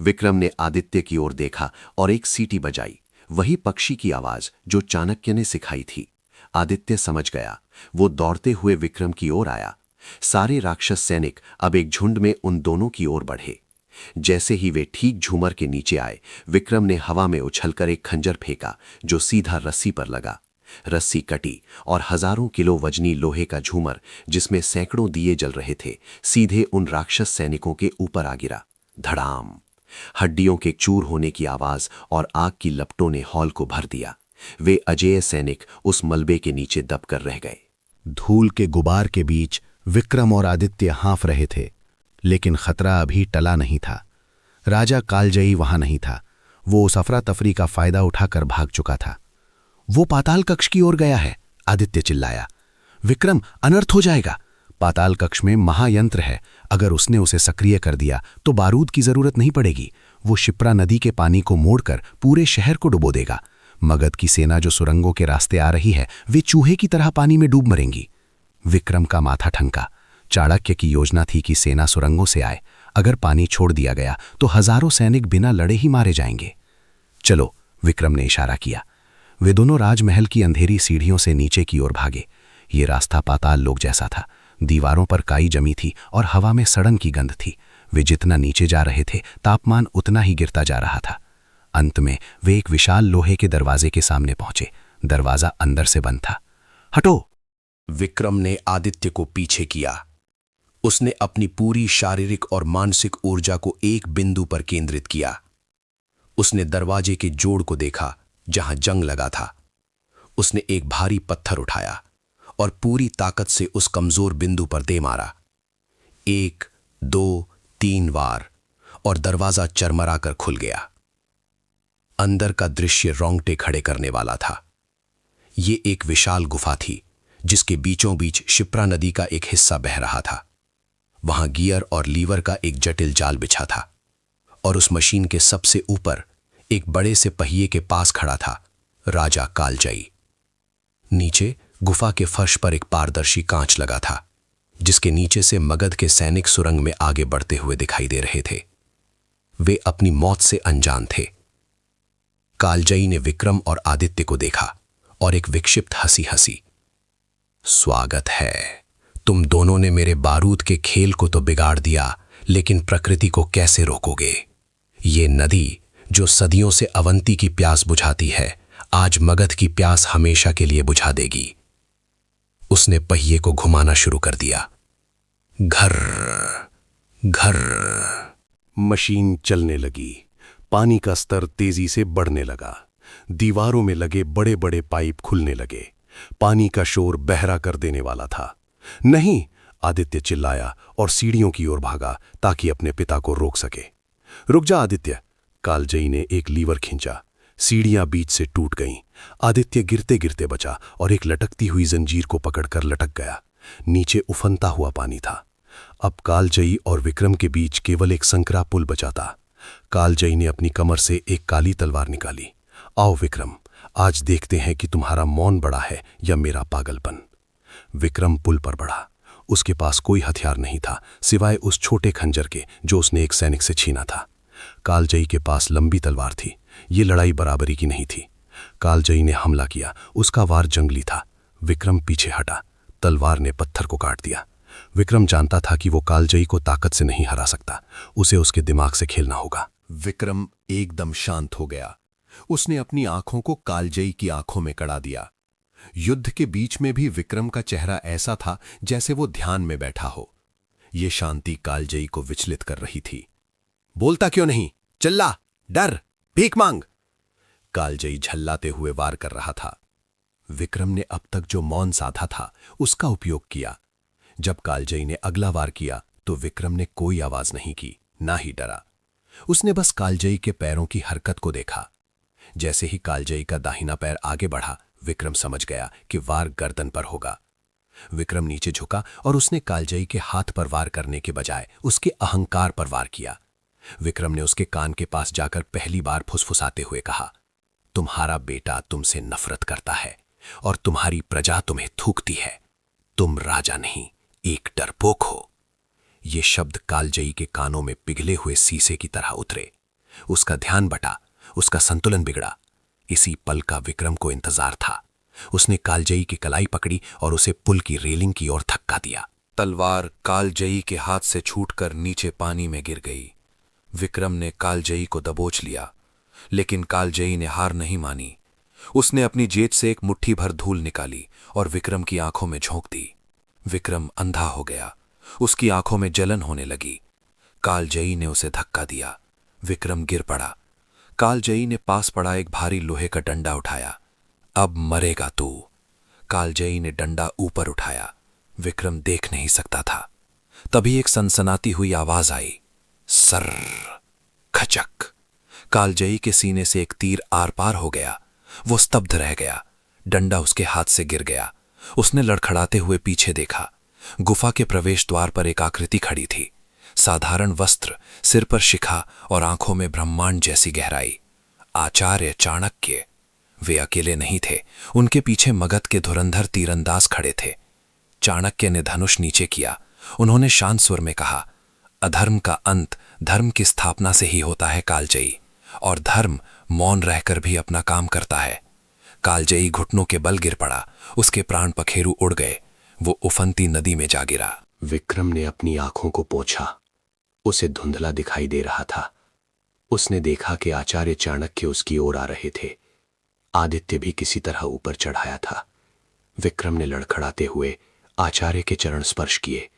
विक्रम ने आदित्य की ओर देखा और एक सीटी बजाई, वही पक्षी की आवाज जो चाणक्य ने सिखाई थी। आदित्य समझ गया। वो दौड़ते हुए विक्रम की ओर आया। सारे राक्षस सैनिक अब एक झुंड में उन दोनों की ओर बढ़े। जैसे ही वे ठीक झूमर के नीचे आए, विक्रम ने हवा में उछलकर एक खंजर फेंका जो सीधा रस्सी पर लगा। रस्सी कटी और हजारों किलो वजनी लोहे का झूमर, जिसमें सैकड़ों दिए जल रहे थे, सीधे उन राक्षस सैनिकों के ऊपर आ गिरा। धड़ाम! हड्डियों के चूर होने की आवाज और आग की लपटों ने हॉल को भर दिया। वे अजेय सैनिक उस मलबे के नीचे दबकर रह गए। धूल के गुबार के बीच विक्रम और आदित्य हाँफ रहे थे, लेकिन खतरा अभी टला नहीं था। राजा कालजयी वहां नहीं था। वो उस अफरा तफरी का फायदा उठाकर भाग चुका था। वो पाताल कक्ष की ओर गया है, आदित्य चिल्लाया। विक्रम, अनर्थ हो जाएगा। पाताल कक्ष में महायंत्र है, अगर उसने उसे सक्रिय कर दिया तो बारूद की जरूरत नहीं पड़ेगी। वो शिप्रा नदी के पानी को मोड़कर पूरे शहर को डुबो देगा। मगध की सेना जो सुरंगों के रास्ते आ रही है, वे चूहे की तरह पानी में डूब मरेंगी। विक्रम का माथा ठनका। चाणक्य की योजना थी कि सेना सुरंगों से आए। अगर पानी छोड़ दिया गया तो हजारों सैनिक बिना लड़े ही मारे जाएंगे। चलो, विक्रम ने इशारा किया। वे दोनों राजमहल की अंधेरी सीढ़ियों से नीचे की ओर भागे। ये रास्ता पाताल लोक जैसा था। दीवारों पर काई जमी थी और हवा में सड़न की गंध थी। वे जितना नीचे जा रहे थे, तापमान उतना ही गिरता जा रहा था। अंत में वे एक विशाल लोहे के दरवाजे के सामने पहुंचे। दरवाजा अंदर से बंद था। हटो! विक्रम ने आदित्य को पीछे किया। उसने अपनी पूरी शारीरिक और मानसिक ऊर्जा को एक बिंदु पर केंद्रित किया। उसने दरवाजे के जोड़ को देखा जहां जंग लगा था। उसने एक भारी पत्थर उठाया और पूरी ताकत से उस कमजोर बिंदु पर दे मारा। 1, 2, 3 वार और दरवाजा चरमराकर खुल गया। अंदर का दृश्य रोंगटे खड़े करने वाला था। ये एक विशाल गुफा थी जिसके बीचों बीच शिप्रा नदी का एक हिस्सा बह रहा था। वहां गियर और लीवर का एक जटिल जाल बिछा था और उस मशीन के सबसे ऊपर एक बड़े से पहिए के पास खड़ा था राजा कालजयी। नीचे गुफा के फर्श पर एक पारदर्शी कांच लगा था जिसके नीचे से मगध के सैनिक सुरंग में आगे बढ़ते हुए दिखाई दे रहे थे। वे अपनी मौत से अनजान थे। कालजयी ने विक्रम और आदित्य को देखा और एक विक्षिप्त हंसी हंसी। स्वागत है, तुम दोनों ने मेरे बारूद के खेल को तो बिगाड़ दिया, लेकिन प्रकृति को कैसे रोकोगे? ये नदी जो सदियों से अवंती की प्यास बुझाती है, आज मगध की प्यास हमेशा के लिए बुझा देगी। उसने पहिए को घुमाना शुरू कर दिया। घर घर। मशीन चलने लगी। पानी का स्तर तेजी से बढ़ने लगा। दीवारों में लगे बड़े बड़े पाइप खुलने लगे। पानी का शोर बहरा कर देने वाला था। नहीं, आदित्य चिल्लाया और सीढ़ियों की ओर भागा ताकि अपने पिता को रोक सके। रुक जा आदित्य, कालजयी ने एक लीवर खींचा। सीढ़ियां बीच से टूट गईं। आदित्य गिरते गिरते बचा और एक लटकती हुई जंजीर को पकड़कर लटक गया। नीचे उफनता हुआ पानी था। अब कालजयी और विक्रम के बीच केवल एक संकरा पुल बचा था। कालजयी ने अपनी कमर से एक काली तलवार निकाली। आओ विक्रम, आज देखते हैं कि तुम्हारा मौन बड़ा है या मेरा पागलपन। विक्रम पुल पर बढ़ा। उसके पास कोई हथियार नहीं था सिवाय उस छोटे खंजर के जो उसने एक सैनिक से छीना था। कालजयी के पास लंबी तलवार थी। ये लड़ाई बराबरी की नहीं थी। कालजयी ने हमला किया। उसका वार जंगली था। विक्रम पीछे हटा। तलवार ने पत्थर को काट दिया। विक्रम जानता था कि वो कालजयी को ताकत से नहीं हरा सकता। उसे उसके दिमाग से खेलना होगा। विक्रम एकदम शांत हो गया। उसने अपनी आंखों को कालजयी की आंखों में कड़ा दिया। युद्ध के बीच में भी विक्रम का चेहरा ऐसा था जैसे वो ध्यान में बैठा हो। ये शांति कालजयी को विचलित कर रही थी। बोलता क्यों नहीं? चिल्ला, डर, भीख मांग। कालजयी झल्लाते हुए वार कर रहा था। विक्रम ने अब तक जो मौन साधा था उसका उपयोग किया। जब कालजयी ने अगला वार किया तो विक्रम ने कोई आवाज नहीं की, ना ही डरा। उसने बस कालजयी के पैरों की हरकत को देखा। जैसे ही कालजयी का दाहिना पैर आगे बढ़ा, विक्रम समझ गया कि वार गर्दन पर होगा। विक्रम नीचे झुका और उसने कालजयी के हाथ पर वार करने के बजाय उसके अहंकार पर वार किया। विक्रम ने उसके कान के पास जाकर पहली बार फुसफुसाते हुए कहा, तुम्हारा बेटा तुमसे नफरत करता है और तुम्हारी प्रजा तुम्हें थूकती है। तुम राजा नहीं, एक डरपोक हो। ये शब्द कालजयी के कानों में पिघले हुए शीशे की तरह उतरे। उसका ध्यान बटा, उसका संतुलन बिगड़ा। इसी पल का विक्रम को इंतजार था। उसने कालजयी की कलाई पकड़ी और उसे पुल की रेलिंग की ओर धक्का दिया। तलवार कालजयी के हाथ से छूटकर नीचे पानी में गिर गई। विक्रम ने कालजयी को दबोच लिया, लेकिन कालजयी ने हार नहीं मानी। उसने अपनी जेब से एक मुट्ठी भर धूल निकाली और विक्रम की आंखों में झोंक दी। विक्रम अंधा हो गया। उसकी आंखों में जलन होने लगी। कालजयी ने उसे धक्का दिया। विक्रम गिर पड़ा। कालजयी ने पास पड़ा एक भारी लोहे का डंडा उठाया। अब मरेगा तू। कालजयी ने डंडा ऊपर उठाया। विक्रम देख नहीं सकता था। तभी एक सनसनाती हुई आवाज आई, सर, खचक। कालजयी के सीने से एक तीर आर पार हो गया। वो स्तब्ध रह गया। डंडा उसके हाथ से गिर गया। उसने लड़खड़ाते हुए पीछे देखा। गुफा के प्रवेश द्वार पर एक आकृति खड़ी थी। साधारण वस्त्र, सिर पर शिखा और आंखों में ब्रह्मांड जैसी गहराई। आचार्य चाणक्य। वे अकेले नहीं थे। उनके पीछे मगध के धुरंधर तीरंदाज खड़े थे। चाणक्य ने धनुष नीचे किया। उन्होंने शांत स्वर में कहा, अधर्म का अंत धर्म की स्थापना से ही होता है कालजयी, और धर्म मौन रहकर भी अपना काम करता है। कालजयी घुटनों के बल गिर पड़ा। उसके प्राण पखेरु उड़ गए। वो उफनती नदी में जा गिरा। विक्रम ने अपनी आंखों को पोंछा। उसे धुंधला दिखाई दे रहा था। उसने देखा कि आचार्य चाणक्य उसकी ओर आ रहे थे। आदित्य भी किसी तरह ऊपर चढ़ाया था। विक्रम ने लड़खड़ाते हुए आचार्य के चरण स्पर्श किए।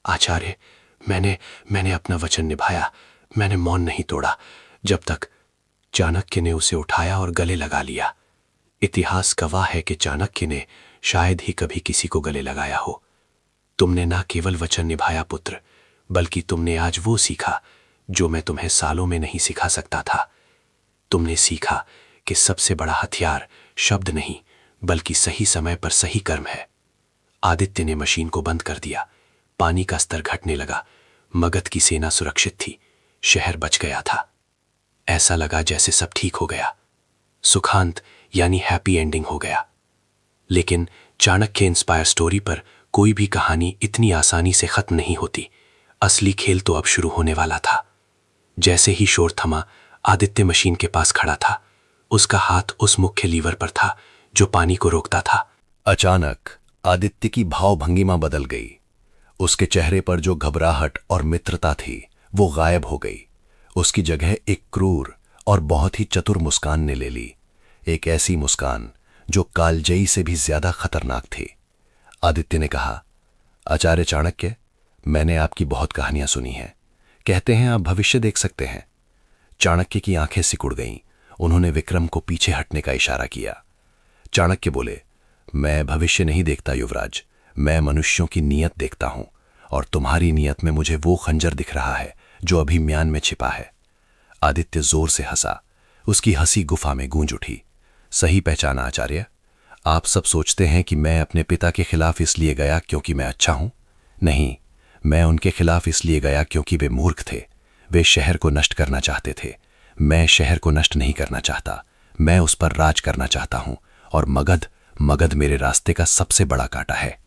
आचार्य, मैंने अपना वचन निभाया। मैंने मौन नहीं तोड़ा जब तक। चाणक्य ने उसे उठाया और गले लगा लिया। इतिहास गवाह है कि चाणक्य ने शायद ही कभी किसी को गले लगाया हो। तुमने ना केवल वचन निभाया पुत्र, बल्कि तुमने आज वो सीखा जो मैं तुम्हें सालों में नहीं सिखा सकता था। तुमने सीखा कि सबसे बड़ा हथियार शब्द नहीं, बल्कि सही समय पर सही कर्म है। आदित्य ने मशीन को बंद कर दिया। पानी का स्तर घटने लगा। मगध की सेना सुरक्षित थी। शहर बच गया था। ऐसा लगा जैसे सब ठीक हो गया। सुखांत यानी हैप्पी एंडिंग हो गया। लेकिन चाणक्य इंस्पायर स्टोरी पर कोई भी कहानी इतनी आसानी से खत्म नहीं होती। असली खेल तो अब शुरू होने वाला था। जैसे ही शोर थमा, आदित्य मशीन के पास खड़ा था। उसका हाथ उस मुख्य लीवर पर था जो पानी को रोकता था। अचानक आदित्य की भावभंगिमा बदल गई। उसके चेहरे पर जो घबराहट और मित्रता थी वो गायब हो गई। उसकी जगह एक क्रूर और बहुत ही चतुर मुस्कान ने ले ली, एक ऐसी मुस्कान जो कालजयी से भी ज्यादा खतरनाक थी। आदित्य ने कहा, आचार्य चाणक्य, मैंने आपकी बहुत कहानियां सुनी हैं। कहते हैं आप भविष्य देख सकते हैं। चाणक्य की आंखें सिकुड़ गईं। उन्होंने विक्रम को पीछे हटने का इशारा किया। चाणक्य बोले, मैं भविष्य नहीं देखता युवराज, मैं मनुष्यों की नीयत देखता हूं, और तुम्हारी नीयत में मुझे वो खंजर दिख रहा है जो अभी म्यान में छिपा है। आदित्य जोर से हंसा। उसकी हंसी गुफा में गूंज उठी। सही पहचाना आचार्य। आप सब सोचते हैं कि मैं अपने पिता के खिलाफ इसलिए गया क्योंकि मैं अच्छा हूं? नहीं, मैं उनके खिलाफ इसलिए गया क्योंकि वे मूर्ख थे। वे शहर को नष्ट करना चाहते थे। मैं शहर को नष्ट नहीं करना चाहता, मैं उस पर राज करना चाहता हूं, और मगध मेरे रास्ते का सबसे बड़ा कांटा है।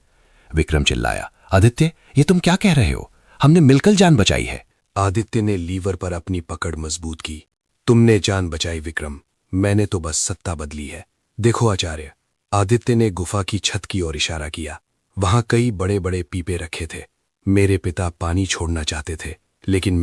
विक्रम चिल्लाया, आदित्य, ये तुम क्या कह रहे हो? हमने मिलकर जान बचाई है। आदित्य ने लीवर पर अपनी पकड़ मजबूत की। तुमने जान बचाई विक्रम, मैंने तो बस सत्ता बदली है। देखो आचार्य, आदित्य ने गुफा की छत की ओर इशारा किया। वहां कई बड़े बड़े पीपे रखे थे। मेरे पिता पानी छोड़ना चाहते थे, लेकिन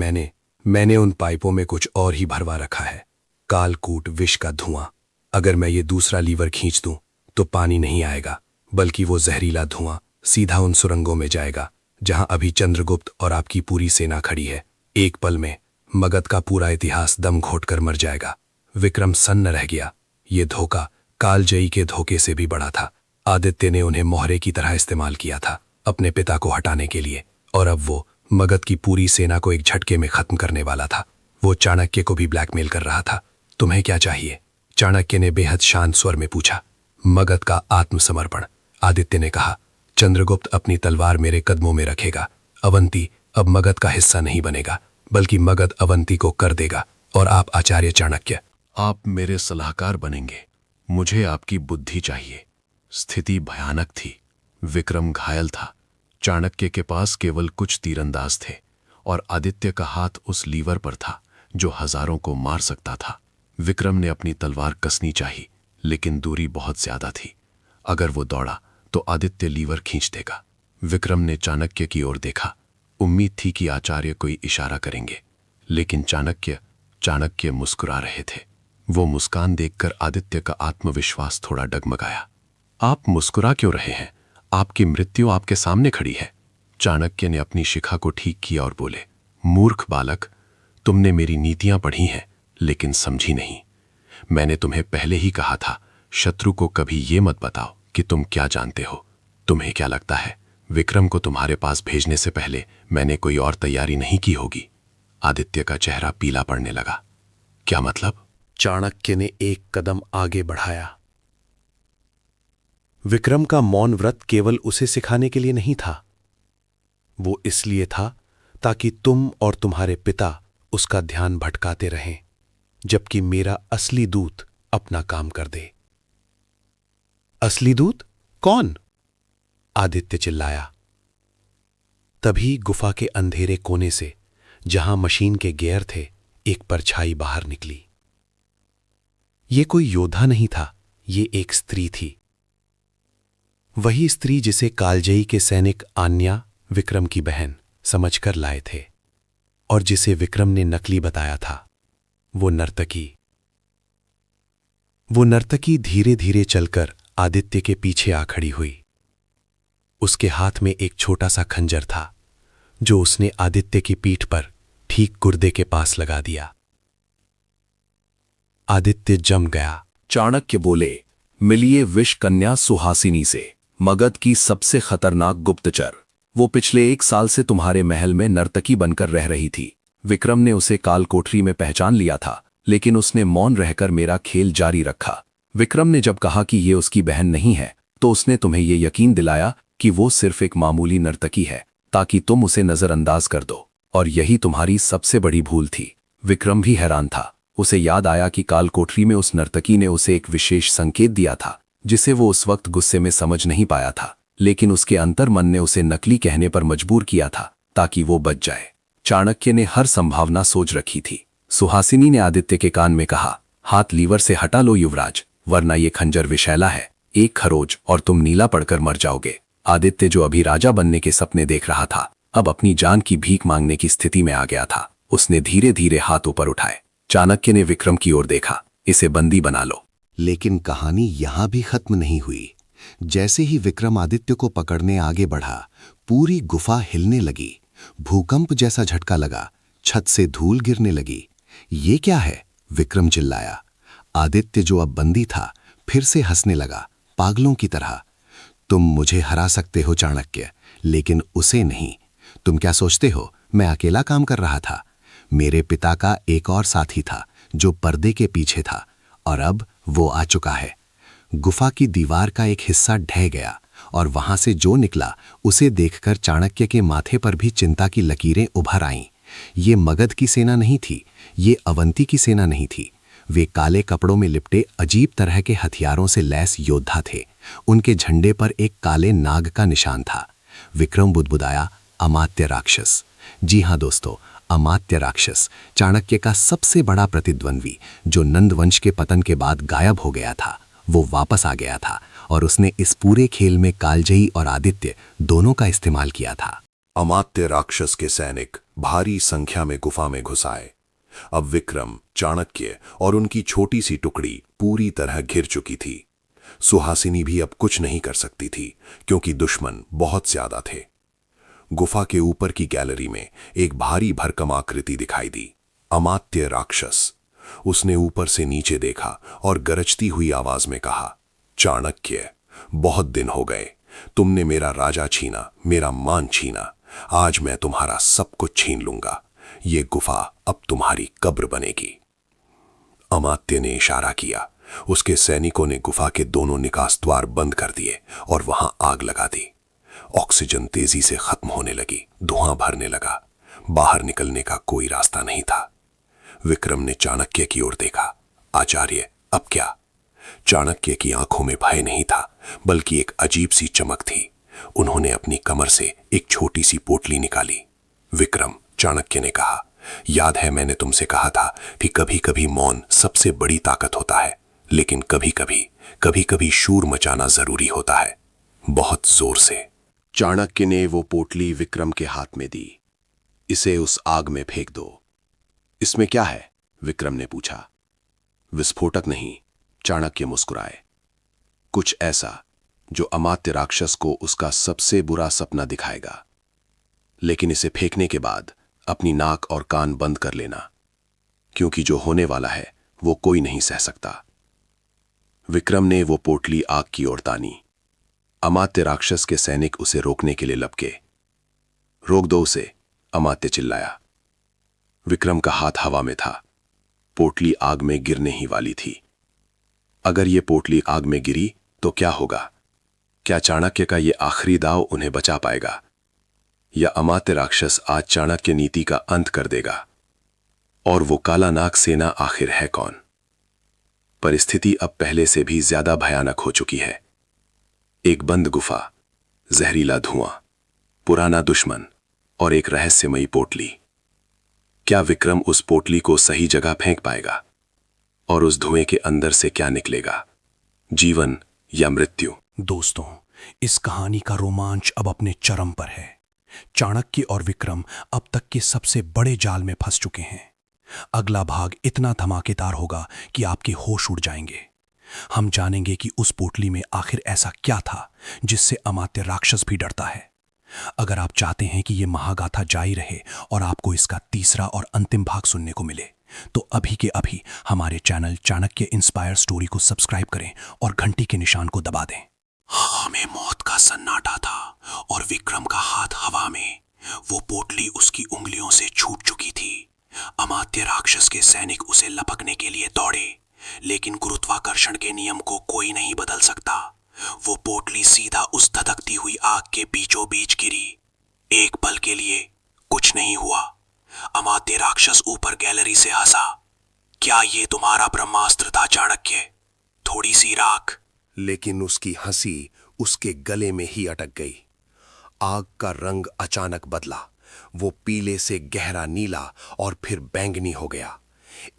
मैंने उन पाइपों में कुछ और ही भरवा रखा है, कालकूट विष का धुआं। अगर मैं ये दूसरा लीवर खींच दूं तो पानी नहीं आएगा, बल्कि वो जहरीला धुआं सीधा उन सुरंगों में जाएगा जहां अभी चंद्रगुप्त और आपकी पूरी सेना खड़ी है। एक पल में मगध का पूरा इतिहास दम घोटकर मर जाएगा। विक्रम सन्न रह गया। ये धोखा कालजयी के धोखे से भी बड़ा था। आदित्य ने उन्हें मोहरे की तरह इस्तेमाल किया था अपने पिता को हटाने के लिए, और अब वो मगध की पूरी सेना को एक झटके में खत्म करने वाला था। वो चाणक्य को भी ब्लैकमेल कर रहा था। तुम्हें क्या चाहिए? चाणक्य ने बेहद शांत स्वर में पूछा। मगध का आत्मसमर्पण, आदित्य ने कहा। चंद्रगुप्त अपनी तलवार मेरे कदमों में रखेगा। अवंती अब मगध का हिस्सा नहीं बनेगा, बल्कि मगध अवंती को कर देगा। और आप आचार्य चाणक्य, आप मेरे सलाहकार बनेंगे। मुझे आपकी बुद्धि चाहिए। स्थिति भयानक थी। विक्रम घायल था। चाणक्य के पास केवल कुछ तीरंदाज थे, और आदित्य का हाथ उस लीवर पर था जो हजारों को मार सकता था। विक्रम ने अपनी तलवार कसनी चाहिए, लेकिन दूरी बहुत ज्यादा थी। अगर वो दौड़ा तो आदित्य लीवर खींच देगा। विक्रम ने चाणक्य की ओर देखा। उम्मीद थी कि आचार्य कोई इशारा करेंगे, लेकिन चाणक्य मुस्कुरा रहे थे। वो मुस्कान देखकर आदित्य का आत्मविश्वास थोड़ा डगमगाया। आप मुस्कुरा क्यों रहे हैं? आपकी मृत्यु आपके सामने खड़ी है। चाणक्य ने अपनी शिखा को ठीक किया और बोले, मूर्ख बालक, तुमने मेरी नीतियां पढ़ी हैं लेकिन समझी नहीं। मैंने तुम्हें पहले ही कहा था, शत्रु को कभी ये मत बताओ कि तुम क्या जानते हो। तुम्हें क्या लगता है विक्रम को तुम्हारे पास भेजने से पहले मैंने कोई और तैयारी नहीं की होगी? आदित्य का चेहरा पीला पड़ने लगा। क्या मतलब? चाणक्य ने एक कदम आगे बढ़ाया। विक्रम का मौन व्रत केवल उसे सिखाने के लिए नहीं था, वो इसलिए था ताकि तुम और तुम्हारे पिता उसका ध्यान भटकाते रहें, जबकि मेरा असली दूत अपना काम कर दे। असली दूत कौन? आदित्य चिल्लाया। तभी गुफा के अंधेरे कोने से, जहां मशीन के गियर थे, एक परछाई बाहर निकली। ये कोई योद्धा नहीं था, ये एक स्त्री थी। वही स्त्री जिसे कालजयी के सैनिक आन्या, विक्रम की बहन, समझकर लाए थे, और जिसे विक्रम ने नकली बताया था। वो नर्तकी धीरे धीरे चलकर आदित्य के पीछे आ खड़ी हुई। उसके हाथ में एक छोटा सा खंजर था, जो उसने आदित्य की पीठ पर ठीक गुर्दे के पास लगा दिया। आदित्य जम गया। चाणक्य बोले, मिलिए विष कन्या सुहासिनी से, मगध की सबसे खतरनाक गुप्तचर। वो पिछले 1 साल से तुम्हारे महल में नर्तकी बनकर रह रही थी। विक्रम ने उसे काल कोठरी में पहचान लिया था, लेकिन उसने मौन रहकर मेरा खेल जारी रखा। विक्रम ने जब कहा कि ये उसकी बहन नहीं है, तो उसने तुम्हें ये यकीन दिलाया कि वो सिर्फ एक मामूली नर्तकी है, ताकि तुम उसे नजरअंदाज कर दो। और यही तुम्हारी सबसे बड़ी भूल थी। विक्रम भी हैरान था। उसे याद आया कि काल कोठरी में उस नर्तकी ने उसे एक विशेष संकेत दिया था, जिसे वो उस वक्त गुस्से में समझ नहीं पाया था, लेकिन उसके अंतर्मन ने उसे नकली कहने पर मजबूर किया था ताकि वो बच जाए। चाणक्य ने हर संभावना सोच रखी थी। सुहासिनी ने आदित्य के कान में कहा, हाथ लीवर से हटा लो युवराज, वरना ये खंजर विषैला है। एक खरोज और तुम नीला पड़कर मर जाओगे। आदित्य जो अभी राजा बनने के सपने देख रहा था, अब अपनी जान की भीख मांगने की स्थिति में आ गया था। उसने धीरे धीरे हाथ ऊपर उठाए। चाणक्य ने विक्रम की ओर देखा। इसे बंदी बना लो। लेकिन कहानी यहां भी खत्म नहीं हुई। जैसे ही विक्रम आदित्य को पकड़ने आगे बढ़ा, पूरी गुफा हिलने लगी। भूकंप जैसा झटका लगा, छत से धूल गिरने लगी। ये क्या है? विक्रम चिल्लाया। आदित्य जो अब बंदी था, फिर से हंसने लगा, पागलों की तरह। तुम मुझे हरा सकते हो चाणक्य, लेकिन उसे नहीं। तुम क्या सोचते हो मैं अकेला काम कर रहा था? मेरे पिता का एक और साथी था जो पर्दे के पीछे था, और अब वो आ चुका है। गुफा की दीवार का एक हिस्सा ढह गया, और वहां से जो निकला उसे देखकर चाणक्य के माथे पर भी चिंता की लकीरें उभर आईं। ये मगध की सेना नहीं थी, ये अवंती की सेना नहीं थी। वे काले कपड़ों में लिपटे अजीब तरह के हथियारों से लैस योद्धा थे। उनके झंडे पर एक काले नाग का निशान था। विक्रम बुदबुदाया, अमात्य राक्षस। जी हाँ दोस्तों, अमात्य राक्षस, चाणक्य का सबसे बड़ा प्रतिद्वंद्वी, जो नंद वंश के पतन के बाद गायब हो गया था, वो वापस आ गया था, और उसने इस पूरे खेल में कालजयी और आदित्य दोनों का इस्तेमाल किया था। अमात्य राक्षस के सैनिक भारी संख्या में गुफा में घुस आए। अब विक्रम, चाणक्य और उनकी छोटी सी टुकड़ी पूरी तरह घिर चुकी थी। सुहासिनी भी अब कुछ नहीं कर सकती थी, क्योंकि दुश्मन बहुत ज्यादा थे। गुफा के ऊपर की गैलरी में एक भारी भरकम आकृति दिखाई दी। अमात्य राक्षस। उसने ऊपर से नीचे देखा और गरजती हुई आवाज में कहा, चाणक्य, बहुत दिन हो गए। तुमने मेरा राजा छीना, मेरा मान छीना। आज मैं तुम्हारा सब कुछ छीन लूंगा। ये गुफा अब तुम्हारी कब्र बनेगी। अमात्य ने इशारा किया। उसके सैनिकों ने गुफा के दोनों निकास द्वार बंद कर दिए और वहां आग लगा दी। ऑक्सीजन तेजी से खत्म होने लगी, धुआं भरने लगा। बाहर निकलने का कोई रास्ता नहीं था। विक्रम ने चाणक्य की ओर देखा। आचार्य, अब क्या? चाणक्य की आंखों में भय नहीं था, बल्कि एक अजीब सी चमक थी। उन्होंने अपनी कमर से एक छोटी सी पोटली निकाली। विक्रम, चाणक्य ने कहा, याद है मैंने तुमसे कहा था कि कभी कभी मौन सबसे बड़ी ताकत होता है, लेकिन कभी कभी शूर मचाना जरूरी होता है। बहुत जोर से चाणक्य ने वो पोटली विक्रम के हाथ में दी। इसे उस आग में फेंक दो। इसमें क्या है? विक्रम ने पूछा। विस्फोटक नहीं, चाणक्य मुस्कुराए। कुछ ऐसा जो अमात्य राक्षस को उसका सबसे बुरा सपना दिखाएगा। लेकिन इसे फेंकने के बाद अपनी नाक और कान बंद कर लेना, क्योंकि जो होने वाला है वो कोई नहीं सह सकता। विक्रम ने वो पोटली आग की ओर तानी। अमात्य राक्षस के सैनिक उसे रोकने के लिए लपके। रोक दो उसे, अमात्य चिल्लाया। विक्रम का हाथ हवा में था। पोटली आग में गिरने ही वाली थी। अगर ये पोटली आग में गिरी तो क्या होगा? क्या चाणक्य का ये आखिरी दाव उन्हें बचा पाएगा, या अमात्य राक्षस आज चाणक्य नीति का अंत कर देगा? और वो काला नाग सेना आखिर है कौन? परिस्थिति अब पहले से भी ज्यादा भयानक हो चुकी है। एक बंद गुफा, जहरीला धुआं, पुराना दुश्मन और एक रहस्यमयी पोटली। क्या विक्रम उस पोटली को सही जगह फेंक पाएगा? और उस धुएं के अंदर से क्या निकलेगा? जीवन या मृत्यु? दोस्तों, इस कहानी का रोमांच अब अपने चरम पर है। चाणक्य और विक्रम अब तक के सबसे बड़े जाल में फंस चुके हैं। अगला भाग इतना धमाकेदार होगा कि आपके होश उड़ जाएंगे। हम जानेंगे कि उस पोटली में आखिर ऐसा क्या था जिससे अमात्य राक्षस भी डरता है। अगर आप चाहते हैं कि यह महागाथा जारी रहे और आपको इसका तीसरा और अंतिम भाग सुनने को मिले, तो अभी के अभी हमारे चैनल चाणक्य इंस्पायर स्टोरी को सब्सक्राइब करें और घंटी के निशान को दबा दें। हमें मौत का सन्नाटा था और विक्रम का हाथ हवा में। वो पोटली उसकी उंगलियों से छूट चुकी थी। अमात्य राक्षस के सैनिक उसे लपकने के लिए दौड़े, लेकिन गुरुत्वाकर्षण के नियम को कोई नहीं बदल सकता। वो पोटली सीधा उस धधकती हुई आग के बीचों बीच गिरी। एक पल के लिए कुछ नहीं हुआ। अमात्य राक्षस ऊपर गैलरी से हंसा। क्या ये तुम्हारा ब्रह्मास्त्र था चाणक्य? थोड़ी सी राख। लेकिन उसकी हंसी उसके गले में ही अटक गई। आग का रंग अचानक बदला। वो पीले से गहरा नीला और फिर बैंगनी हो गया।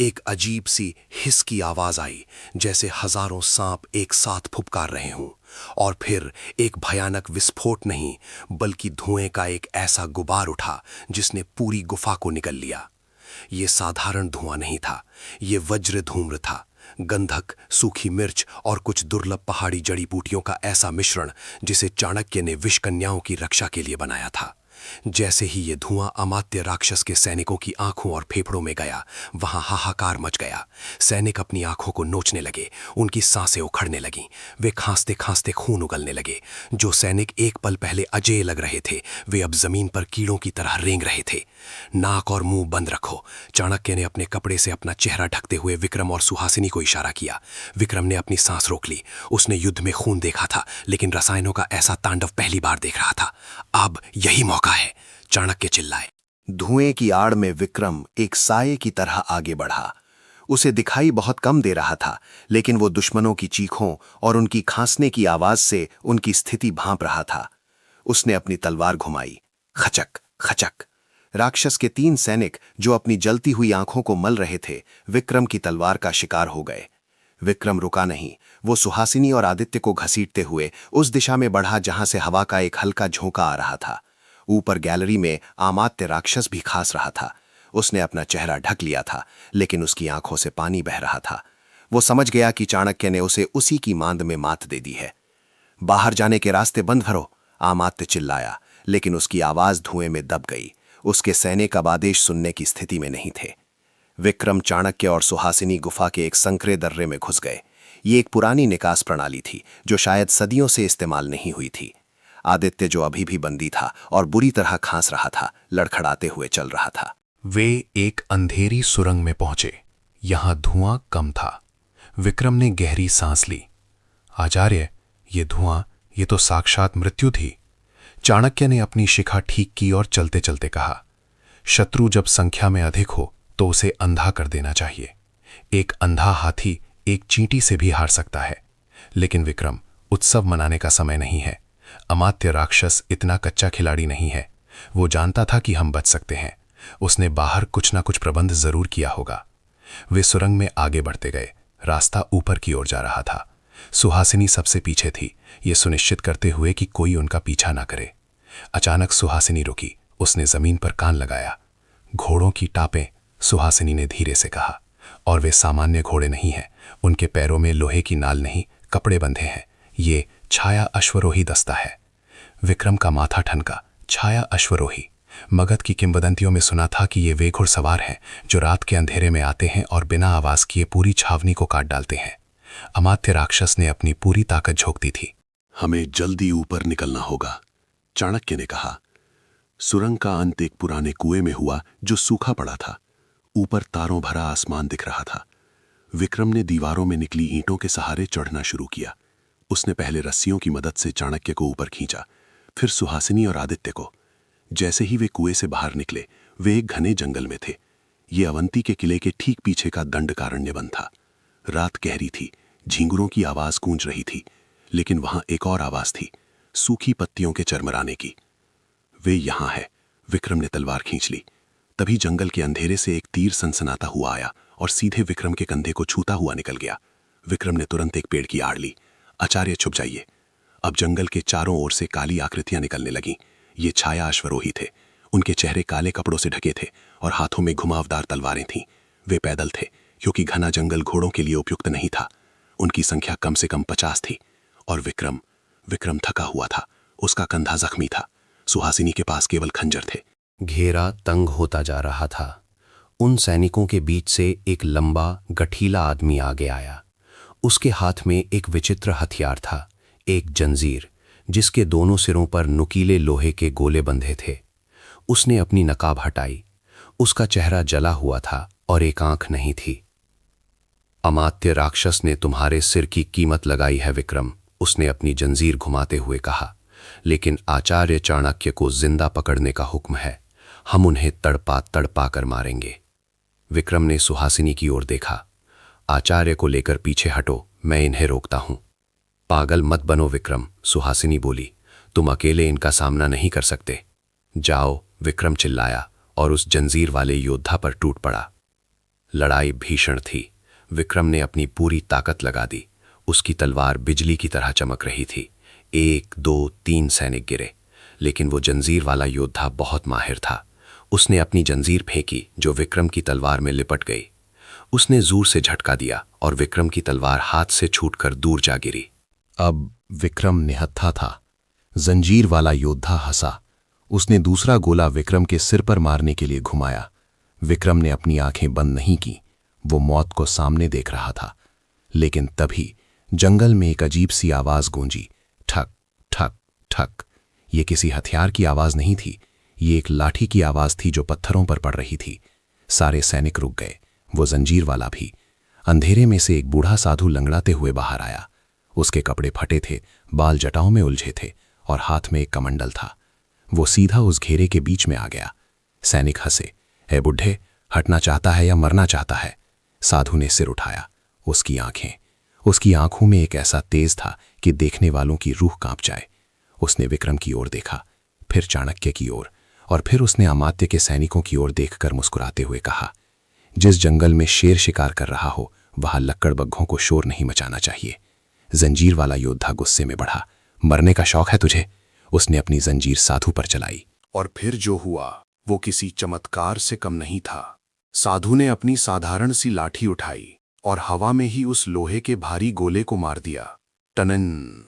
एक अजीब सी हिस की आवाज आई, जैसे हजारों सांप एक साथ फुफकार रहे हों। और फिर एक भयानक विस्फोट नहीं, बल्कि धुएं का एक ऐसा गुबार उठा जिसने पूरी गुफा को निगल लिया। ये साधारण धुआं नहीं था, ये वज्र धूम्र था। गंधक, सूखी मिर्च और कुछ दुर्लभ पहाड़ी जड़ी बूटियों का ऐसा मिश्रण जिसे चाणक्य ने विषकन्याओं की रक्षा के लिए बनाया था। जैसे ही ये धुआं अमात्य राक्षस के सैनिकों की आंखों और फेफड़ों में गया, वहां हाहाकार मच गया। सैनिक अपनी आंखों को नोचने लगे, उनकी सांसें उखड़ने लगीं, वे खांसते खांसते खून उगलने लगे। जो सैनिक एक पल पहले अजेय लग रहे थे, वे अब जमीन पर कीड़ों की तरह रेंग रहे थे। नाक और मुंह बंद रखो, चाणक्य ने अपने कपड़े से अपना चेहरा ढकते हुए विक्रम और सुहासिनी को इशारा किया। विक्रम ने अपनी सांस रोक ली। उसने युद्ध में खून देखा था, लेकिन रसायनों का ऐसा तांडव पहली बार देख रहा था। अब यही मौका है, चाणक्य चिल्लाए। धुएं की आड़ में विक्रम एक साये की तरह आगे बढ़ा। उसे दिखाई बहुत कम दे रहा था, लेकिन वो दुश्मनों की चीखों और उनकी खांसने की आवाज से उनकी स्थिति भांप रहा था। उसने अपनी तलवार घुमाई। खचक खचक। राक्षस के 3 सैनिक जो अपनी जलती हुई आंखों को मल रहे थे, विक्रम की तलवार का शिकार हो गए। विक्रम रुका नहीं। वो सुहासिनी और आदित्य को घसीटते हुए उस दिशा में बढ़ा जहां से हवा का एक हल्का झोंका आ रहा था। ऊपर गैलरी में अमात्य राक्षस भी खास रहा था। उसने अपना चेहरा ढक लिया था, लेकिन उसकी आंखों से पानी बह रहा था। वो समझ गया कि चाणक्य ने उसे उसी की मांद में मात दे दी है। बाहर जाने के रास्ते बंद करो, अमात्य चिल्लाया, लेकिन उसकी आवाज धुएं में दब गई। उसके सैनिक अब आदेश सुनने की स्थिति में नहीं थे। विक्रम, चाणक्य और सुहासिनी गुफा के एक संकरे दर्रे में घुस गए। ये एक पुरानी निकास प्रणाली थी जो शायद सदियों से इस्तेमाल नहीं हुई थी। आदित्य, जो अभी भी बंदी था और बुरी तरह खांस रहा था, लड़खड़ाते हुए चल रहा था। वे एक अंधेरी सुरंग में पहुंचे। यहां धुआं कम था। विक्रम ने गहरी सांस ली। आचार्य, ये धुआं, ये तो साक्षात मृत्यु थी। चाणक्य ने अपनी शिखा ठीक की और चलते चलते कहा, शत्रु जब संख्या में अधिक हो तो उसे अंधा कर देना चाहिए। एक अंधा हाथी एक चींटी से भी हार सकता है। लेकिन विक्रम, उत्सव मनाने का समय नहीं है। अमात्य राक्षस इतना कच्चा खिलाड़ी नहीं है। वो जानता था कि हम बच सकते हैं। उसने बाहर कुछ ना कुछ प्रबंध जरूर किया होगा। वे सुरंग में आगे बढ़ते गए। रास्ता ऊपर की ओर जा रहा था। सुहासिनी सबसे पीछे थी, ये सुनिश्चित करते हुए कि कोई उनका पीछा ना करे। अचानक सुहासिनी रुकी। उसने जमीन पर कान लगाया। घोड़ों की टापें, सुहासिनी ने धीरे से कहा। और वे सामान्य घोड़े नहीं हैं। उनके पैरों में लोहे की नाल नहीं, कपड़े बंधे हैं। ये छाया अश्वरोही दस्ता है। विक्रम का माथा ठनका। छाया अश्वरोही। मगध की किंवदंतियों में सुना था कि ये वे घुड़सवार हैं जो रात के अंधेरे में आते हैं और बिना आवाज किए पूरी छावनी को काट डालते हैं। अमात्य राक्षस ने अपनी पूरी ताकत झोंक दी थी। हमें जल्दी ऊपर निकलना होगा, चाणक्य ने कहा। सुरंग का अंत एक पुराने कुएं में हुआ जो सूखा पड़ा था। ऊपर तारों भरा आसमान दिख रहा था। विक्रम ने दीवारों में निकली ईंटों के सहारे चढ़ना शुरू किया। उसने पहले रस्सियों की मदद से चाणक्य को ऊपर खींचा, फिर सुहासिनी और आदित्य को। जैसे ही वे कुएं से बाहर निकले, वे एक घने जंगल में थे। ये अवंती के किले के ठीक पीछे का दंडकारण्य वन था। रात गहरी थी, झींगुरों की आवाज गूंज रही थी, लेकिन वहां एक और आवाज थी, सूखी पत्तियों के चरमराने की। वे यहां है, विक्रम ने तलवार खींच ली। तभी जंगल के अंधेरे से एक तीर सनसनाता हुआ आया और सीधे विक्रम के कंधे को छूता हुआ निकल गया। विक्रम ने तुरंत एक पेड़ की आड़ ली। आचार्य, छुप जाइए। अब जंगल के चारों ओर से काली आकृतियां निकलने लगीं। ये छाया अश्वरोही थे। उनके चेहरे काले कपड़ों से ढके थे और हाथों में घुमावदार तलवारें थीं। वे पैदल थे, क्योंकि घना जंगल घोड़ों के लिए उपयुक्त नहीं था। उनकी संख्या कम से कम 50 थी। और विक्रम थका हुआ था। उसका कंधा जख्मी था। सुहासिनी के पास केवल खंजर थे। घेरा तंग होता जा रहा था। उन सैनिकों के बीच से एक लंबा, गठीला आदमी आगे आया। उसके हाथ में एक विचित्र हथियार था, एक जंजीर, जिसके दोनों सिरों पर नुकीले लोहे के गोले बंधे थे। उसने अपनी नकाब हटाई। उसका चेहरा जला हुआ था और एक आंख नहीं थी। अमात्य राक्षस ने तुम्हारे सिर की कीमत लगाई है विक्रम, उसने अपनी जंजीर घुमाते हुए कहा। लेकिन आचार्य चाणक्य को जिंदा पकड़ने का हुक्म है। हम उन्हें तड़पा तड़पा कर मारेंगे। विक्रम ने सुहासिनी की ओर देखा। आचार्य को लेकर पीछे हटो, मैं इन्हें रोकता हूं। पागल मत बनो विक्रम, सुहासिनी बोली। तुम अकेले इनका सामना नहीं कर सकते। जाओ, विक्रम चिल्लाया और उस जंजीर वाले योद्धा पर टूट पड़ा। लड़ाई भीषण थी। विक्रम ने अपनी पूरी ताकत लगा दी। उसकी तलवार बिजली की तरह चमक रही थी। 1, 2, 3 सैनिक गिरे, लेकिन वो जंजीर वाला योद्धा बहुत माहिर था। उसने अपनी जंजीर फेंकी जो विक्रम की तलवार में लिपट गई। उसने जोर से झटका दिया और विक्रम की तलवार हाथ से छूटकर दूर जा गिरी। अब विक्रम निहत्था था। जंजीर वाला योद्धा हंसा। उसने दूसरा गोला विक्रम के सिर पर मारने के लिए घुमाया। विक्रम ने अपनी आंखें बंद नहीं की। वो मौत को सामने देख रहा था। लेकिन तभी जंगल में एक अजीब सी आवाज गूंजी, ठक ठक ठक। ये किसी हथियार की आवाज नहीं थी, ये एक लाठी की आवाज थी जो पत्थरों पर पड़ रही थी। सारे सैनिक रुक गए, वो जंजीर वाला भी। अंधेरे में से एक बूढ़ा साधु लंगड़ाते हुए बाहर आया। उसके कपड़े फटे थे, बाल जटाओं में उलझे थे और हाथ में एक कमंडल था। वो सीधा उस घेरे के बीच में आ गया। सैनिक हंसे, ए बुढ़े, हटना चाहता है या मरना चाहता है? साधु ने सिर उठाया। उसकी आंखों में एक ऐसा तेज था कि देखने वालों की रूह कांप जाए। उसने विक्रम की ओर देखा, फिर चाणक्य की ओर, और फिर उसने अमात्य के सैनिकों की ओर देखकर मुस्कुराते हुए कहा, जिस जंगल में शेर शिकार कर रहा हो वहां लक्कड़बग्घों को शोर नहीं मचाना चाहिए। जंजीर वाला योद्धा गुस्से में बढ़ा, मरने का शौक है तुझे? उसने अपनी जंजीर साधु पर चलाई। और फिर जो हुआ वो किसी चमत्कार से कम नहीं था। साधु ने अपनी साधारण सी लाठी उठाई और हवा में ही उस लोहे के भारी गोले को मार दिया। टनन!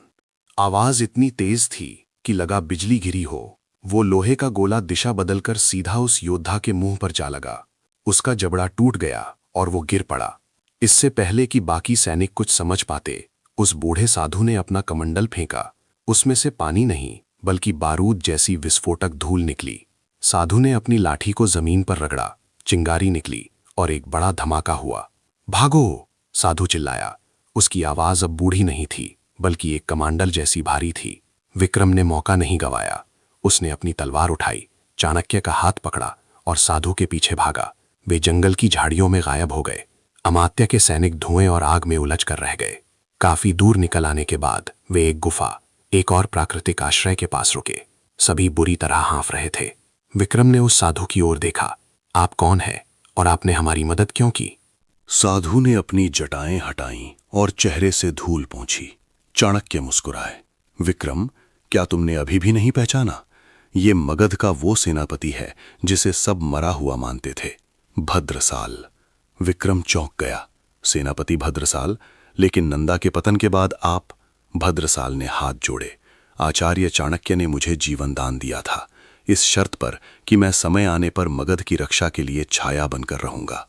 आवाज इतनी तेज थी कि लगा बिजली गिरी हो। वो लोहे का गोला दिशा बदलकर सीधा उस योद्धा के मुंह पर जा लगा। उसका जबड़ा टूट गया और वो गिर पड़ा। इससे पहले कि बाकी सैनिक कुछ समझ पाते, उस बूढ़े साधु ने अपना कमंडल फेंका। उसमें से पानी नहीं बल्कि बारूद जैसी विस्फोटक धूल निकली। साधु ने अपनी लाठी को जमीन पर रगड़ा, चिंगारी निकली और एक बड़ा धमाका हुआ। भागो! साधु चिल्लाया। उसकी आवाज अब बूढ़ी नहीं थी बल्कि एक कमांडल जैसी भारी थी। विक्रम ने मौका नहीं गंवाया। उसने अपनी तलवार उठाई, चाणक्य का हाथ पकड़ा और साधु के पीछे भागा। वे जंगल की झाड़ियों में गायब हो गए। अमात्य के सैनिक धुएं और आग में उलझ कर रह गए। काफी दूर निकल आने के बाद वे एक गुफा, एक और प्राकृतिक आश्रय के पास रुके। सभी बुरी तरह हाँफ रहे थे। विक्रम ने उस साधु की ओर देखा। आप कौन हैं और आपने हमारी मदद क्यों की? साधु ने अपनी जटाएं हटाईं और चेहरे से धूल पोंछी। चाणक्य मुस्कुराए। विक्रम, क्या तुमने अभी भी नहीं पहचाना? ये मगध का वो सेनापति है जिसे सब मरा हुआ मानते थे, भद्रसाल। विक्रम चौंक गया। सेनापति भद्रसाल? लेकिन नंदा के पतन के बाद आप? भद्रसाल ने हाथ जोड़े। आचार्य चाणक्य ने मुझे जीवन दान दिया था, इस शर्त पर कि मैं समय आने पर मगध की रक्षा के लिए छाया बनकर रहूंगा।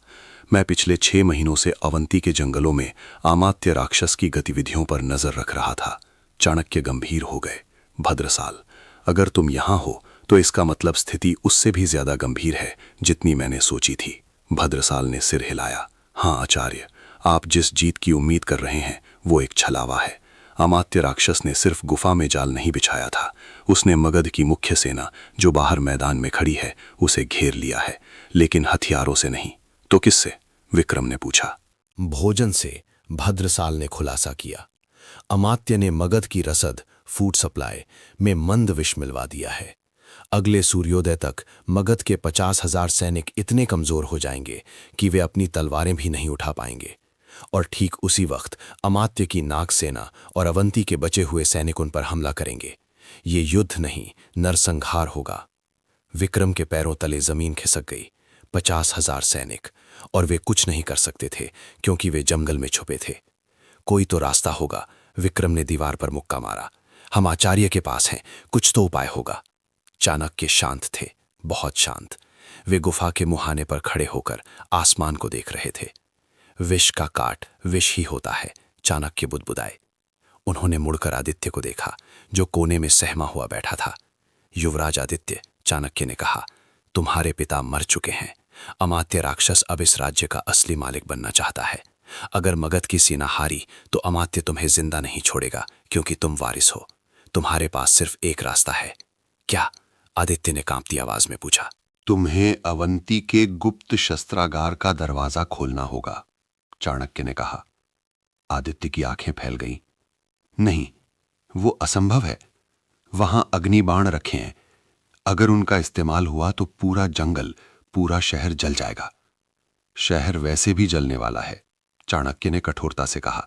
मैं पिछले 6 महीनों से अवंती के जंगलों में अमात्य राक्षस की गतिविधियों पर नजर रख रहा था। चाणक्य गंभीर हो गए। भद्रसाल, अगर तुम यहां हो तो इसका मतलब स्थिति उससे भी ज्यादा गंभीर है जितनी मैंने सोची थी। भद्रसाल ने सिर हिलाया। हाँ आचार्य, आप जिस जीत की उम्मीद कर रहे हैं वो एक छलावा है। अमात्य राक्षस ने सिर्फ गुफा में जाल नहीं बिछाया था, उसने मगध की मुख्य सेना जो बाहर मैदान में खड़ी है उसे घेर लिया है, लेकिन हथियारों से नहीं। तो किससे? विक्रम ने पूछा। भोजन से, भद्रसाल ने खुलासा किया। अमात्य ने मगध की रसद, फूड सप्लाई में मंद विष मिलवा दिया है। अगले सूर्योदय तक मगध के 50,000 सैनिक इतने कमजोर हो जाएंगे कि वे अपनी तलवारें भी नहीं उठा पाएंगे। और ठीक उसी वक्त अमात्य की नाग सेना और अवंती के बचे हुए सैनिक उन पर हमला करेंगे। ये युद्ध नहीं, नरसंहार होगा। विक्रम के पैरों तले जमीन खिसक गई। 50,000 सैनिक, और वे कुछ नहीं कर सकते थे क्योंकि वे जंगल में छुपे थे। कोई तो रास्ता होगा। विक्रम ने दीवार पर मुक्का मारा। हम आचार्य के पास हैं, कुछ तो उपाय होगा। चाणक्य शांत थे, बहुत शांत। वे गुफा के मुहाने पर खड़े होकर आसमान को देख रहे थे। विष का काट विष ही होता है, चाणक्य बुदबुदाए। उन्होंने मुड़कर आदित्य को देखा जो कोने में सहमा हुआ बैठा था। युवराज आदित्य, चाणक्य ने कहा, तुम्हारे पिता मर चुके हैं। अमात्य राक्षस अब इस राज्य का असली मालिक बनना चाहता है। अगर मगध की सेना हारी तो अमात्य तुम्हें जिंदा नहीं छोड़ेगा क्योंकि तुम वारिस हो। तुम्हारे पास सिर्फ एक रास्ता है। क्या? आदित्य ने कांपती आवाज में पूछा। तुम्हें अवंती के गुप्त शस्त्रागार का दरवाजा खोलना होगा, चाणक्य ने कहा। आदित्य की आंखें फैल गईं। नहीं, वो असंभव है। वहां अग्निबाण रखे हैं। अगर उनका इस्तेमाल हुआ तो पूरा जंगल, पूरा शहर जल जाएगा। शहर वैसे भी जलने वाला है, चाणक्य ने कठोरता से कहा।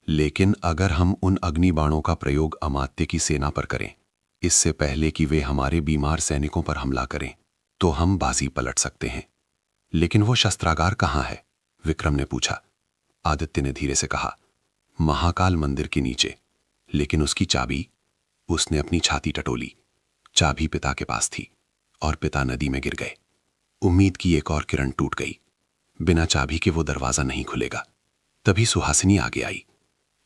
लेकिन अगर हम उन अग्निबाणों का प्रयोग अमात्य की सेना पर करें, इससे पहले कि वे हमारे बीमार सैनिकों पर हमला करें, तो हम बाजी पलट सकते हैं। लेकिन वो शस्त्रागार कहाँ है? विक्रम ने पूछा। आदित्य ने धीरे से कहा, महाकाल मंदिर के नीचे। लेकिन उसकी चाबी? उसने अपनी छाती टटोली। चाबी पिता के पास थी और पिता नदी में गिर गए। उम्मीद की एक और किरण टूट गई। बिना चाबी के वो दरवाजा नहीं खुलेगा। तभी सुहासिनी आगे आई।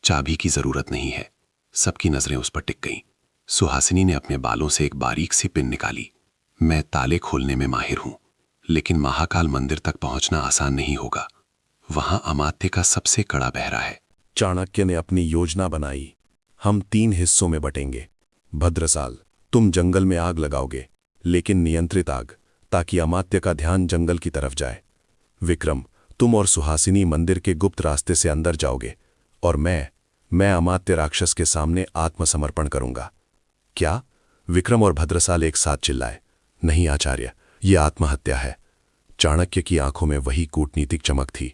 चाबी की जरूरत नहीं है। सबकी नजरें उस पर टिक गईं। सुहासिनी ने अपने बालों से एक बारीक सी पिन निकाली। मैं ताले खोलने में माहिर हूं, लेकिन महाकाल मंदिर तक पहुंचना आसान नहीं होगा। वहां अमात्य का सबसे कड़ा पहरा है। चाणक्य ने अपनी योजना बनाई। हम 3 हिस्सों में बटेंगे। भद्रसाल, तुम जंगल में आग लगाओगे, लेकिन नियंत्रित आग, ताकि अमात्य का ध्यान जंगल की तरफ जाए। विक्रम, तुम और सुहासिनी मंदिर के गुप्त रास्ते से अंदर जाओगे, और मैं अमात्य राक्षस के सामने आत्मसमर्पण करूंगा। क्या? विक्रम और भद्रसाल एक साथ चिल्लाए। नहीं आचार्य, ये आत्महत्या है। चाणक्य की आंखों में वही कूटनीतिक चमक थी।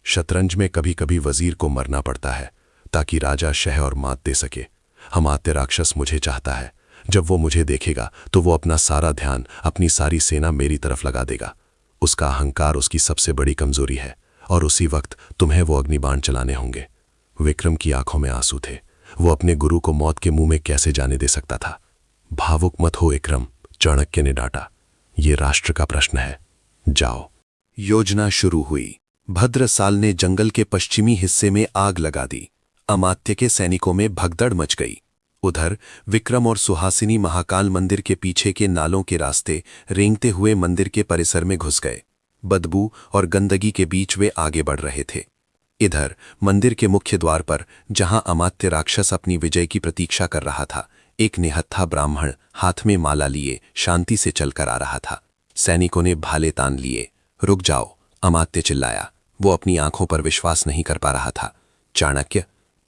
शतरंज में कभी कभी वजीर को मरना पड़ता है ताकि राजा शह और मात दे सके। अमात्य राक्षस मुझे चाहता है। जब वो मुझे देखेगा तो वो अपना सारा ध्यान, अपनी सारी सेना मेरी तरफ लगा देगा। उसका अहंकार उसकी सबसे बड़ी कमजोरी है, और उसी वक्त तुम्हें वो अग्निबाण चलाने होंगे। विक्रम की आंखों में आंसू थे। वो अपने गुरु को मौत के मुंह में कैसे जाने दे सकता था। भावुक मत हो विक्रम, चाणक्य ने डांटा। ये राष्ट्र का प्रश्न है। जाओ। योजना शुरू हुई। भद्रसाल ने जंगल के पश्चिमी हिस्से में आग लगा दी। अमात्य के सैनिकों में भगदड़ मच गई। उधर विक्रम और सुहासिनी महाकाल मंदिर के पीछे के नालों के रास्ते रेंगते हुए मंदिर के परिसर में घुस गए। बदबू और गंदगी के बीच वे आगे बढ़ रहे थे। इधर मंदिर के मुख्य द्वार पर, जहां अमात्य राक्षस अपनी विजय की प्रतीक्षा कर रहा था, एक निहत्था ब्राह्मण हाथ में माला लिए शांति से चलकर आ रहा था। सैनिकों ने भाले तान लिए। रुक जाओ, अमात्य चिल्लाया। वो अपनी आंखों पर विश्वास नहीं कर पा रहा था।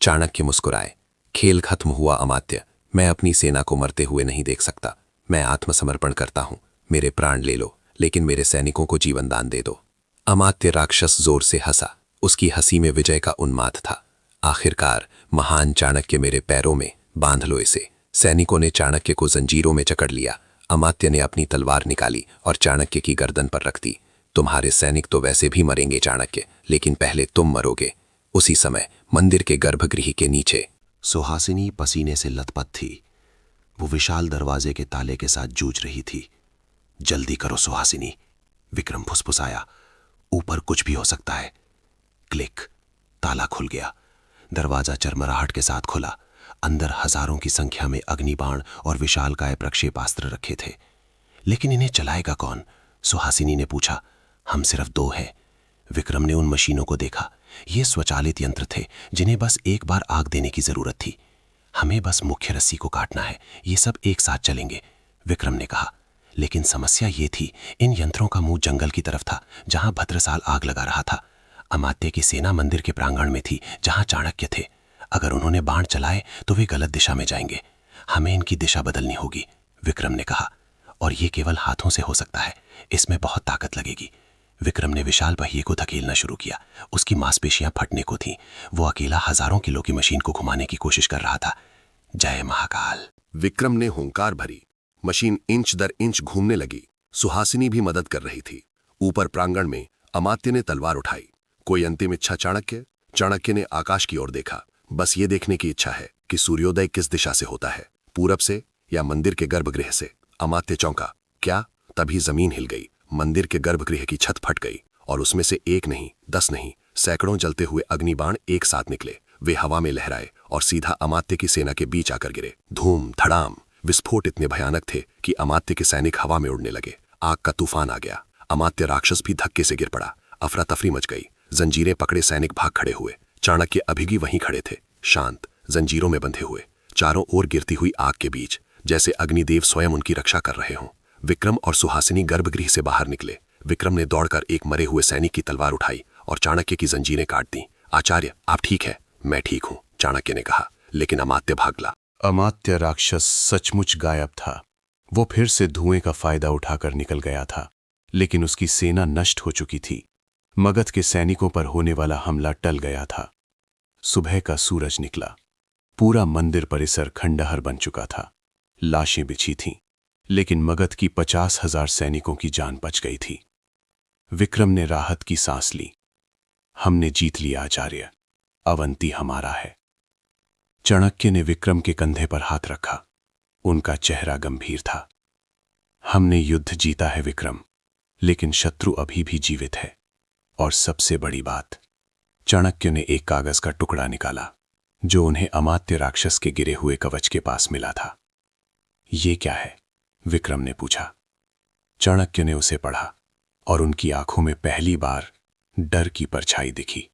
चाणक्य मुस्कुराए। खेल खत्म हुआ अमात्य। मैं अपनी सेना को मरते हुए नहीं देख सकता। मैं आत्मसमर्पण करता हूं। मेरे प्राण ले लो, लेकिन मेरे सैनिकों को जीवन दान दे दो। अमात्य राक्षस जोर से हंसा। उसकी हंसी में विजय का उन्माद था। आखिरकार, महान चाणक्य, मेरे पैरों में बांध लो इसे। सैनिकों ने चाणक्य को जंजीरों में जकड़ लिया। अमात्य ने अपनी तलवार निकाली और चाणक्य की गर्दन पर रख दी। तुम्हारे सैनिक तो वैसे भी मरेंगे चाणक्य, लेकिन पहले तुम मरोगे। उसी समय मंदिर के गर्भगृह के नीचे सुहासिनी पसीने से लथपथ थी। वो विशाल दरवाजे के ताले के साथ जूझ रही थी। जल्दी करो सुहासिनी, विक्रम फुसफुसाया। ऊपर कुछ भी हो सकता है। क्लिक, ताला खुल गया। दरवाजा चरमराहट के साथ खुला। अंदर हजारों की संख्या में अग्निबाण और विशालकाय प्रक्षेपास्त्र रखे थे। लेकिन इन्हें चलाएगा कौन? सुहासिनी ने पूछा। हम सिर्फ 2 हैं। विक्रम ने उन मशीनों को देखा। ये स्वचालित यंत्र थे जिन्हें बस एक बार आग देने की जरूरत थी। हमें बस मुख्य रस्सी को काटना है, ये सब एक साथ चलेंगे, विक्रम ने कहा। लेकिन समस्या ये थी, इन यंत्रों का मुंह जंगल की तरफ था, जहां भद्रसाल आग लगा रहा था। अमात्य की सेना मंदिर के प्रांगण में थी, जहां चाणक्य थे। अगर उन्होंने बाण चलाए तो वे गलत दिशा में जाएंगे। हमें इनकी दिशा बदलनी होगी, विक्रम ने कहा। और ये केवल हाथों से हो सकता है। इसमें बहुत ताकत लगेगी। विक्रम ने विशाल पहिए को धकेलना शुरू किया। उसकी मांसपेशियां फटने को थीं। वो अकेला हजारों किलो की मशीन को घुमाने की कोशिश कर रहा था। जय महाकाल, विक्रम ने हुंकार भरी। मशीन इंच दर इंच घूमने लगी। सुहासिनी भी मदद कर रही थी। ऊपर प्रांगण में अमात्य ने तलवार उठाई। कोई अंतिम इच्छा चाणक्य? चाणक्य ने आकाश की ओर देखा। बस ये देखने की इच्छा है कि सूर्योदय किस दिशा से होता है, पूरब से या मंदिर के गर्भगृह से। अमात्य चौंका। क्या? तभी जमीन हिल गई। मंदिर के गर्भगृह की छत फट गई और उसमें से 1 नहीं, 10 नहीं, सैकड़ों जलते हुए अग्निबाण एक साथ निकले। वे हवा में लहराए और सीधा अमात्य की सेना के बीच आकर गिरे। धूम धड़ाम। विस्फोट इतने भयानक थे कि अमात्य के सैनिक हवा में उड़ने लगे। आग का तूफान आ गया। अमात्य राक्षस भी धक्के से गिर पड़ा। अफरा तफरी मच गई। जंजीरें पकड़े सैनिक भाग खड़े हुए। चाणक्य अभी भी वहीं खड़े थे, शांत, जंजीरों में बंधे हुए, चारों ओर गिरती हुई आग के बीच, जैसे अग्निदेव स्वयं उनकी रक्षा कर रहे हों। विक्रम और सुहासिनी गर्भगृह से बाहर निकले। विक्रम ने दौड़कर एक मरे हुए सैनिक की तलवार उठाई और चाणक्य की जंजीरें काट दी। आचार्य, आप ठीक है? मैं ठीक हूं, चाणक्य ने कहा। लेकिन अमात्य भागला। अमात्य राक्षस सचमुच गायब था। वो फिर से धुएं का फायदा उठाकर निकल गया था, लेकिन उसकी सेना नष्ट हो चुकी थी। मगध के सैनिकों पर होने वाला हमला टल गया था। सुबह का सूरज निकला। पूरा मंदिर परिसर खंडहर बन चुका था। लाशें बिछी थीं, लेकिन मगध की 50,000 सैनिकों की जान बच गई थी। विक्रम ने राहत की सांस ली। हमने जीत लिया आचार्य, अवंती हमारा है। चाणक्य ने विक्रम के कंधे पर हाथ रखा। उनका चेहरा गंभीर था। हमने युद्ध जीता है विक्रम, लेकिन शत्रु अभी भी जीवित है। और सबसे बड़ी बात, चाणक्य ने एक कागज का टुकड़ा निकाला जो उन्हें अमात्य राक्षस के गिरे हुए कवच के पास मिला था। ये क्या है? विक्रम ने पूछा। चाणक्य ने उसे पढ़ा और उनकी आंखों में पहली बार डर की परछाई दिखी।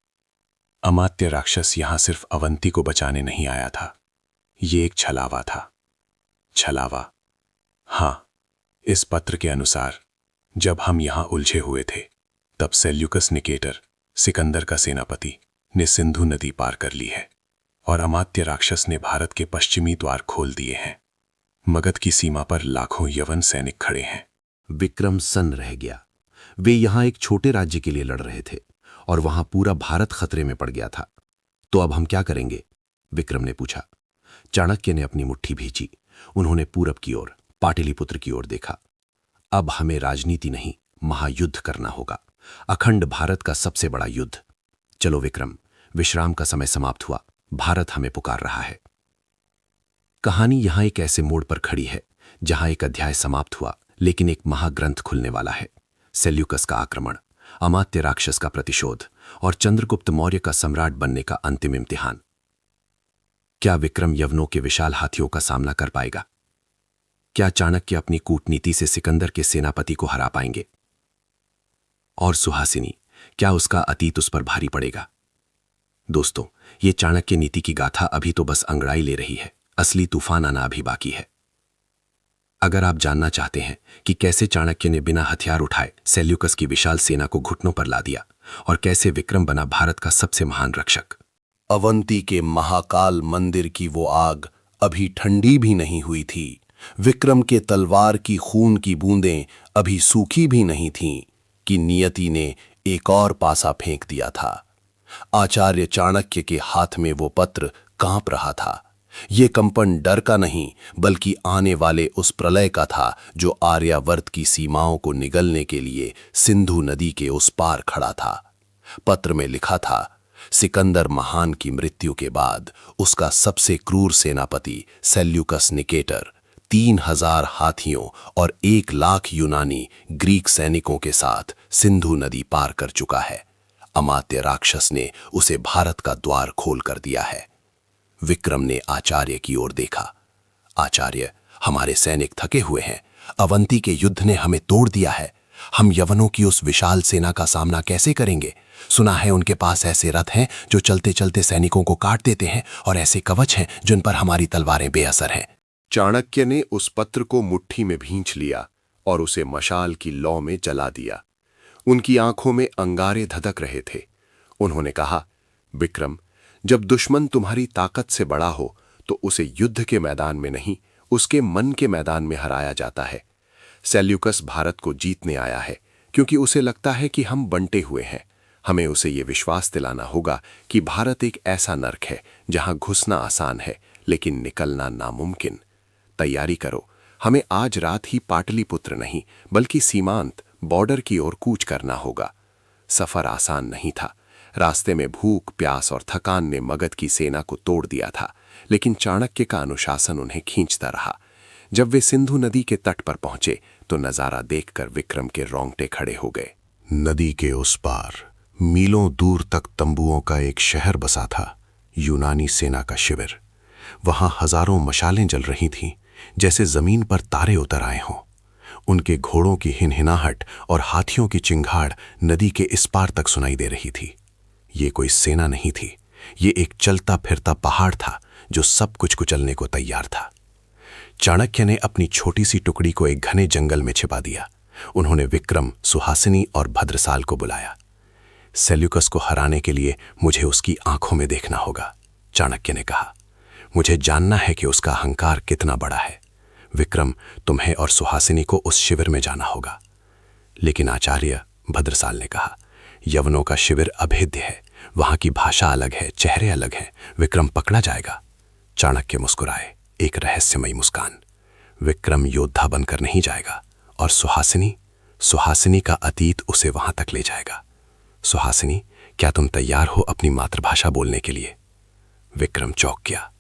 अमात्य राक्षस यहां सिर्फ अवंती को बचाने नहीं आया था, ये एक छलावा था। छलावा? हां, इस पत्र के अनुसार जब हम यहां उलझे हुए थे, तब सेल्यूकस निकेटर, सिकंदर का सेनापति, ने सिंधु नदी पार कर ली है और अमात्य राक्षस ने भारत के पश्चिमी द्वार खोल दिए हैं। मगध की सीमा पर लाखों यवन सैनिक खड़े हैं। विक्रम सन्न रह गया। वे यहां एक छोटे राज्य के लिए लड़ रहे थे और वहां पूरा भारत खतरे में पड़ गया था। तो अब हम क्या करेंगे? विक्रम ने पूछा। चाणक्य ने अपनी मुट्ठी भींची। उन्होंने पूरब की ओर, पाटलिपुत्र की ओर देखा। अब हमें राजनीति नहीं, महायुद्ध करना होगा। अखंड भारत का सबसे बड़ा युद्ध। चलो विक्रम, विश्राम का समय समाप्त हुआ। भारत हमें पुकार रहा है। कहानी यहां एक ऐसे मोड़ पर खड़ी है जहां एक अध्याय समाप्त हुआ, लेकिन एक महाग्रंथ खुलने वाला है। सेल्यूकस का आक्रमण, अमात्य राक्षस का प्रतिशोध और चंद्रगुप्त मौर्य का सम्राट बनने का अंतिम इम्तिहान। क्या विक्रम यवनों के विशाल हाथियों का सामना कर पाएगा? क्या चाणक्य अपनी कूटनीति से सिकंदर के सेनापति को हरा पाएंगे? और सुहासिनी, क्या उसका अतीत उस पर भारी पड़ेगा? दोस्तों, ये चाणक्य नीति की गाथा अभी तो बस अंगड़ाई ले रही है। असली तूफान आना अभी बाकी है। अगर आप जानना चाहते हैं कि कैसे चाणक्य ने बिना हथियार उठाए सेल्यूकस की विशाल सेना को घुटनों पर ला दिया और कैसे विक्रम बना भारत का सबसे महान रक्षक, अवंती के महाकाल मंदिर की वो आग अभी ठंडी भी नहीं हुई थी। विक्रम के तलवार की खून की बूंदें अभी सूखी भी नहीं थीं कि नियति ने एक और पासा फेंक दिया था। आचार्य चाणक्य के हाथ में वो पत्र कांप रहा था। ये कंपन डर का नहीं, बल्कि आने वाले उस प्रलय का था जो आर्यावर्त की सीमाओं को निगलने के लिए सिंधु नदी के उस पार खड़ा था। पत्र में लिखा था, सिकंदर महान की मृत्यु के बाद उसका सबसे क्रूर सेनापति सेल्यूकस निकेटर 3,000 हाथियों और 1,00,000 यूनानी ग्रीक सैनिकों के साथ सिंधु नदी पार कर चुका है। अमात्य राक्षस ने उसे भारत का द्वार खोल कर दिया है। विक्रम ने आचार्य की ओर देखा। आचार्य, हमारे सैनिक थके हुए हैं। अवंती के युद्ध ने हमें तोड़ दिया है। हम यवनों की उस विशाल सेना का सामना कैसे करेंगे? सुना है उनके पास ऐसे रथ हैं जो चलते चलते सैनिकों को काट देते हैं और ऐसे कवच हैं जिन पर हमारी तलवारें बेअसर हैं। चाणक्य ने उस पत्र को मुट्ठी में भींच लिया और उसे मशाल की लौ में जला दिया। उनकी आंखों में अंगारे धधक रहे थे। उन्होंने कहा, विक्रम, जब दुश्मन तुम्हारी ताकत से बड़ा हो तो उसे युद्ध के मैदान में नहीं, उसके मन के मैदान में हराया जाता है। सेल्यूकस भारत को जीतने आया है क्योंकि उसे लगता है कि हम बंटे हुए हैं। हमें उसे ये विश्वास दिलाना होगा कि भारत एक ऐसा नर्क है जहां घुसना आसान है लेकिन निकलना नामुमकिन। तैयारी करो। हमें आज रात ही पाटलिपुत्र नहीं बल्कि सीमांत बॉर्डर की ओर कूच करना होगा। सफर आसान नहीं था। रास्ते में भूख, प्यास और थकान ने मगध की सेना को तोड़ दिया था, लेकिन चाणक्य का अनुशासन उन्हें खींचता रहा। जब वे सिंधु नदी के तट पर पहुंचे तो नजारा देखकर विक्रम के रोंगटे खड़े हो गए। नदी के उस पार मीलों दूर तक तंबुओं का एक शहर बसा था, यूनानी सेना का शिविर। वहां हजारों मशालें जल रही थीं, जैसे जमीन पर तारे उतर आए हों। उनके घोड़ों की हिनहिनाहट और हाथियों की चिंगाड़ नदी के इस पार तक सुनाई दे रही थी। ये कोई सेना नहीं थी, ये एक चलता फिरता पहाड़ था जो सब कुछ कुचलने को तैयार था। चाणक्य ने अपनी छोटी सी टुकड़ी को एक घने जंगल में छिपा दिया। उन्होंने विक्रम, सुहासिनी और भद्रसाल को बुलाया। सेल्यूकस को हराने के लिए मुझे उसकी आंखों में देखना होगा, चाणक्य ने कहा। मुझे जानना है कि उसका अहंकार कितना बड़ा है। विक्रम, तुम्हें और सुहासिनी को उस शिविर में जाना होगा। लेकिन आचार्य, भद्रसाल ने कहा, यवनों का शिविर अभेद्य है, वहां की भाषा अलग है, चेहरे अलग हैं। विक्रम पकड़ा जाएगा। चाणक्य मुस्कुराए, एक रहस्यमयी मुस्कान। विक्रम योद्धा बनकर नहीं जाएगा, और सुहासिनी का अतीत उसे वहां तक ले जाएगा। सुहासिनी, क्या तुम तैयार हो अपनी मातृभाषा बोलने के लिए? विक्रम चौंक गया।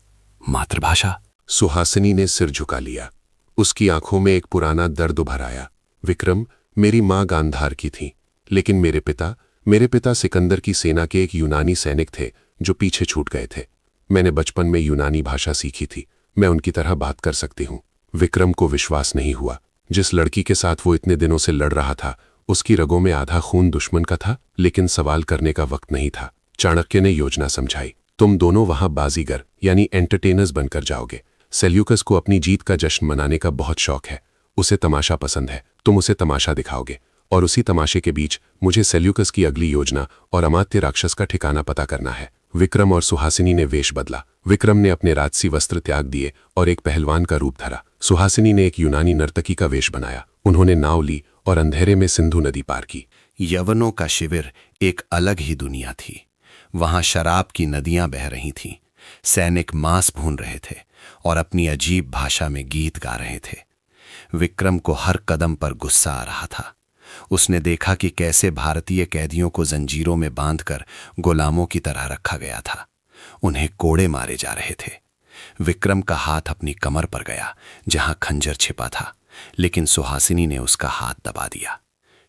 मातृभाषा? सुहासिनी ने सिर झुका लिया। उसकी आंखों में एक पुराना दर्द उभर आया। विक्रम, मेरी मां गांधार की थी, लेकिन मेरे पिता सिकंदर की सेना के एक यूनानी सैनिक थे जो पीछे छूट गए थे। मैंने बचपन में यूनानी भाषा सीखी थी, मैं उनकी तरह बात कर सकती हूं। विक्रम को विश्वास नहीं हुआ। जिस लड़की के साथ वो इतने दिनों से लड़ रहा था, उसकी रगों में आधा खून दुश्मन का था, लेकिन सवाल करने का वक्त नहीं था। चाणक्य ने योजना समझाई। तुम दोनों वहां बाजीगर यानी एंटरटेनर्स बनकर जाओगे। सेल्यूकस को अपनी जीत का जश्न मनाने का बहुत शौक है, उसे तमाशा पसंद है। तुम उसे तमाशा दिखाओगे, और उसी तमाशे के बीच मुझे सेल्यूकस की अगली योजना और अमात्य राक्षस का ठिकाना पता करना है। विक्रम और सुहासिनी ने वेश बदला। विक्रम ने अपने राजसी वस्त्र त्याग दिए और एक पहलवान का रूप धरा। सुहासिनी ने एक यूनानी नर्तकी का वेश बनाया। उन्होंने नाव ली और अंधेरे में सिंधु नदी पार की। यवनों का शिविर एक अलग ही दुनिया थी। वहां शराब की नदियां बह रही थीं, सैनिक मांस भून रहे थे और अपनी अजीब भाषा में गीत गा रहे थे। विक्रम को हर कदम पर गुस्सा आ रहा था। उसने देखा कि कैसे भारतीय कैदियों को जंजीरों में बांधकर गुलामों की तरह रखा गया था। उन्हें कोड़े मारे जा रहे थे। विक्रम का हाथ अपनी कमर पर गया जहां खंजर छिपा था, लेकिन सुहासिनी ने उसका हाथ दबा दिया।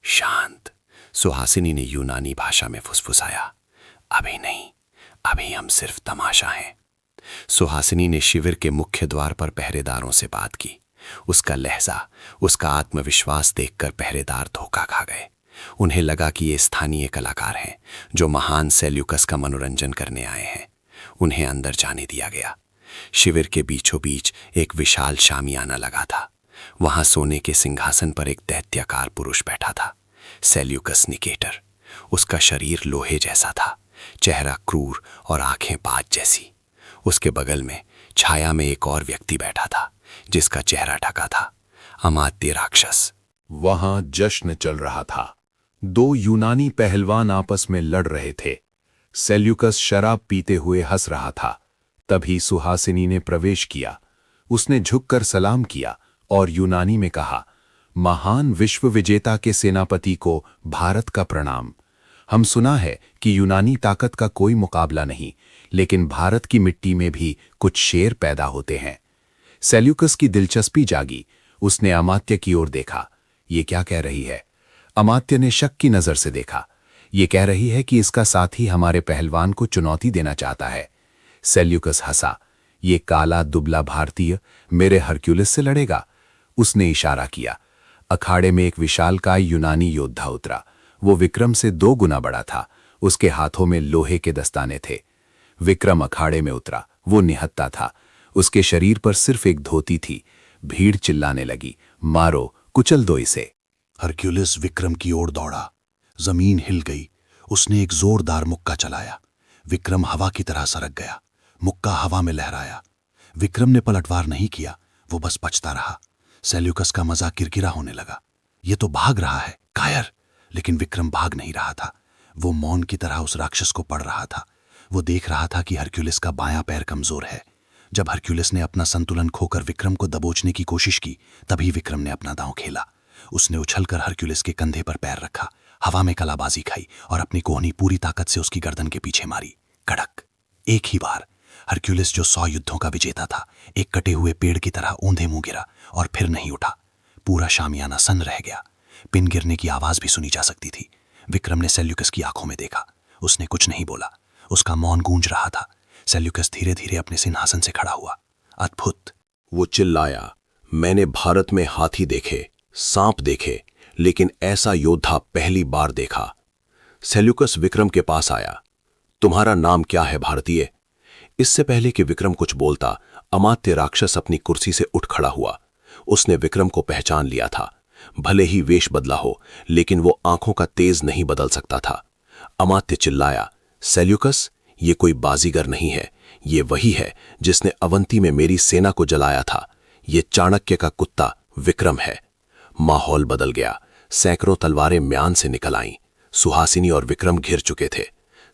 शांत, सुहासिनी ने यूनानी भाषा में फुसफुसाया। अभी नहीं, अभी हम सिर्फ तमाशा हैं। सुहासिनी ने शिविर के मुख्य द्वार पर पहरेदारों से बात की। उसका लहजा, उसका आत्मविश्वास देखकर पहरेदार धोखा खा गए। उन्हें लगा कि ये स्थानीय कलाकार हैं जो महान सेल्यूकस का मनोरंजन करने आए हैं। उन्हें अंदर जाने दिया गया। शिविर के बीचों बीच एक विशाल शामियाना लगा था। वहां सोने के सिंहासन पर एक दैत्याकार पुरुष बैठा था, सेल्यूकस निकेटर। उसका शरीर लोहे जैसा था, चेहरा क्रूर और आंखें बाज जैसी। उसके बगल में छाया में एक और व्यक्ति बैठा था जिसका चेहरा ढका था, अमात्य राक्षस। वहां जश्न चल रहा था। दो यूनानी पहलवान आपस में लड़ रहे थे। सेल्यूकस शराब पीते हुए हंस रहा था। तभी सुहासिनी ने प्रवेश किया। उसने झुककर सलाम किया और यूनानी में कहा, महान विश्व विजेता के सेनापति को भारत का प्रणाम। हम सुना है कि यूनानी ताकत का कोई मुकाबला नहीं, लेकिन भारत की मिट्टी में भी कुछ शेर पैदा होते हैं। सेल्यूकस की दिलचस्पी जागी। उसने अमात्य की ओर देखा। ये क्या कह रही है? अमात्य ने शक की नजर से देखा। ये कह रही है कि इसका साथी हमारे पहलवान को चुनौती देना चाहता है। सेल्यूकस हंसा। ये काला दुबला भारतीय मेरे हरक्यूलिस से लड़ेगा? उसने इशारा किया। अखाड़े में एक विशालकाय यूनानी योद्धा उतरा। वो विक्रम से 2 गुना बड़ा था। उसके हाथों में लोहे के दस्ताने थे। विक्रम अखाड़े में उतरा। वो निहत्था था। उसके शरीर पर सिर्फ एक धोती थी। भीड़ चिल्लाने लगी, मारो, कुचल दो इसे। हरक्यूलिस विक्रम की ओर दौड़ा। जमीन हिल गई। उसने एक जोरदार मुक्का चलाया। विक्रम हवा की तरह सरक गया। मुक्का हवा में लहराया। विक्रम ने पलटवार नहीं किया, वो बस बचता रहा। सेल्यूकस का मजाक किरकिरा होने लगा। ये तो भाग रहा है, कायर। लेकिन विक्रम भाग नहीं रहा था। वो मौन की तरह उस राक्षस को पढ़ रहा था। वो देख रहा था कि हरक्यूलिस का बायां पैर कमजोर है। जब हरक्यूलिस ने अपना संतुलन खोकर विक्रम को दबोचने की कोशिश की, तभी विक्रम ने अपना दांव खेला। उसने उछलकर हरक्यूलिस के कंधे पर पैर रखा, हवा में कलाबाजी खाई और अपनी कोहनी पूरी ताकत से उसकी गर्दन के पीछे मारी। कड़क। एक ही बार। हरक्यूलिस जो 100 युद्धों का विजेता था, एक कटे हुए पेड़ की तरह औंधे मुंह गिरा और फिर नहीं उठा। पूरा शामियाना सन्न रह गया। पिन गिरने की आवाज भी सुनी जा सकती थी। विक्रम ने सेल्यूकस की आंखों में देखा। उसने कुछ नहीं बोला। उसका मौन गूंज रहा था। सेल्यूकस धीरे धीरे अपने सिंहासन से खड़ा हुआ। अद्भुत। वो चिल्लाया, मैंने भारत में हाथी देखे, सांप देखे, लेकिन ऐसा योद्धा पहली बार देखा। सेल्यूकस विक्रम के पास आया। तुम्हारा नाम क्या है भारतीय? इससे पहले कि विक्रम कुछ बोलता, अमात्य राक्षस अपनी कुर्सी से उठ खड़ा हुआ। उसने विक्रम को पहचान लिया था। भले ही वेश बदला हो, लेकिन वो आंखों का तेज नहीं बदल सकता था। अमात्य चिल्लाया, सेल्यूकस, ये कोई बाजीगर नहीं है। ये वही है जिसने अवंती में मेरी सेना को जलाया था। ये चाणक्य का कुत्ता विक्रम है। माहौल बदल गया। सैकड़ों तलवारें म्यान से निकल आईं। सुहासिनी और विक्रम घिर चुके थे।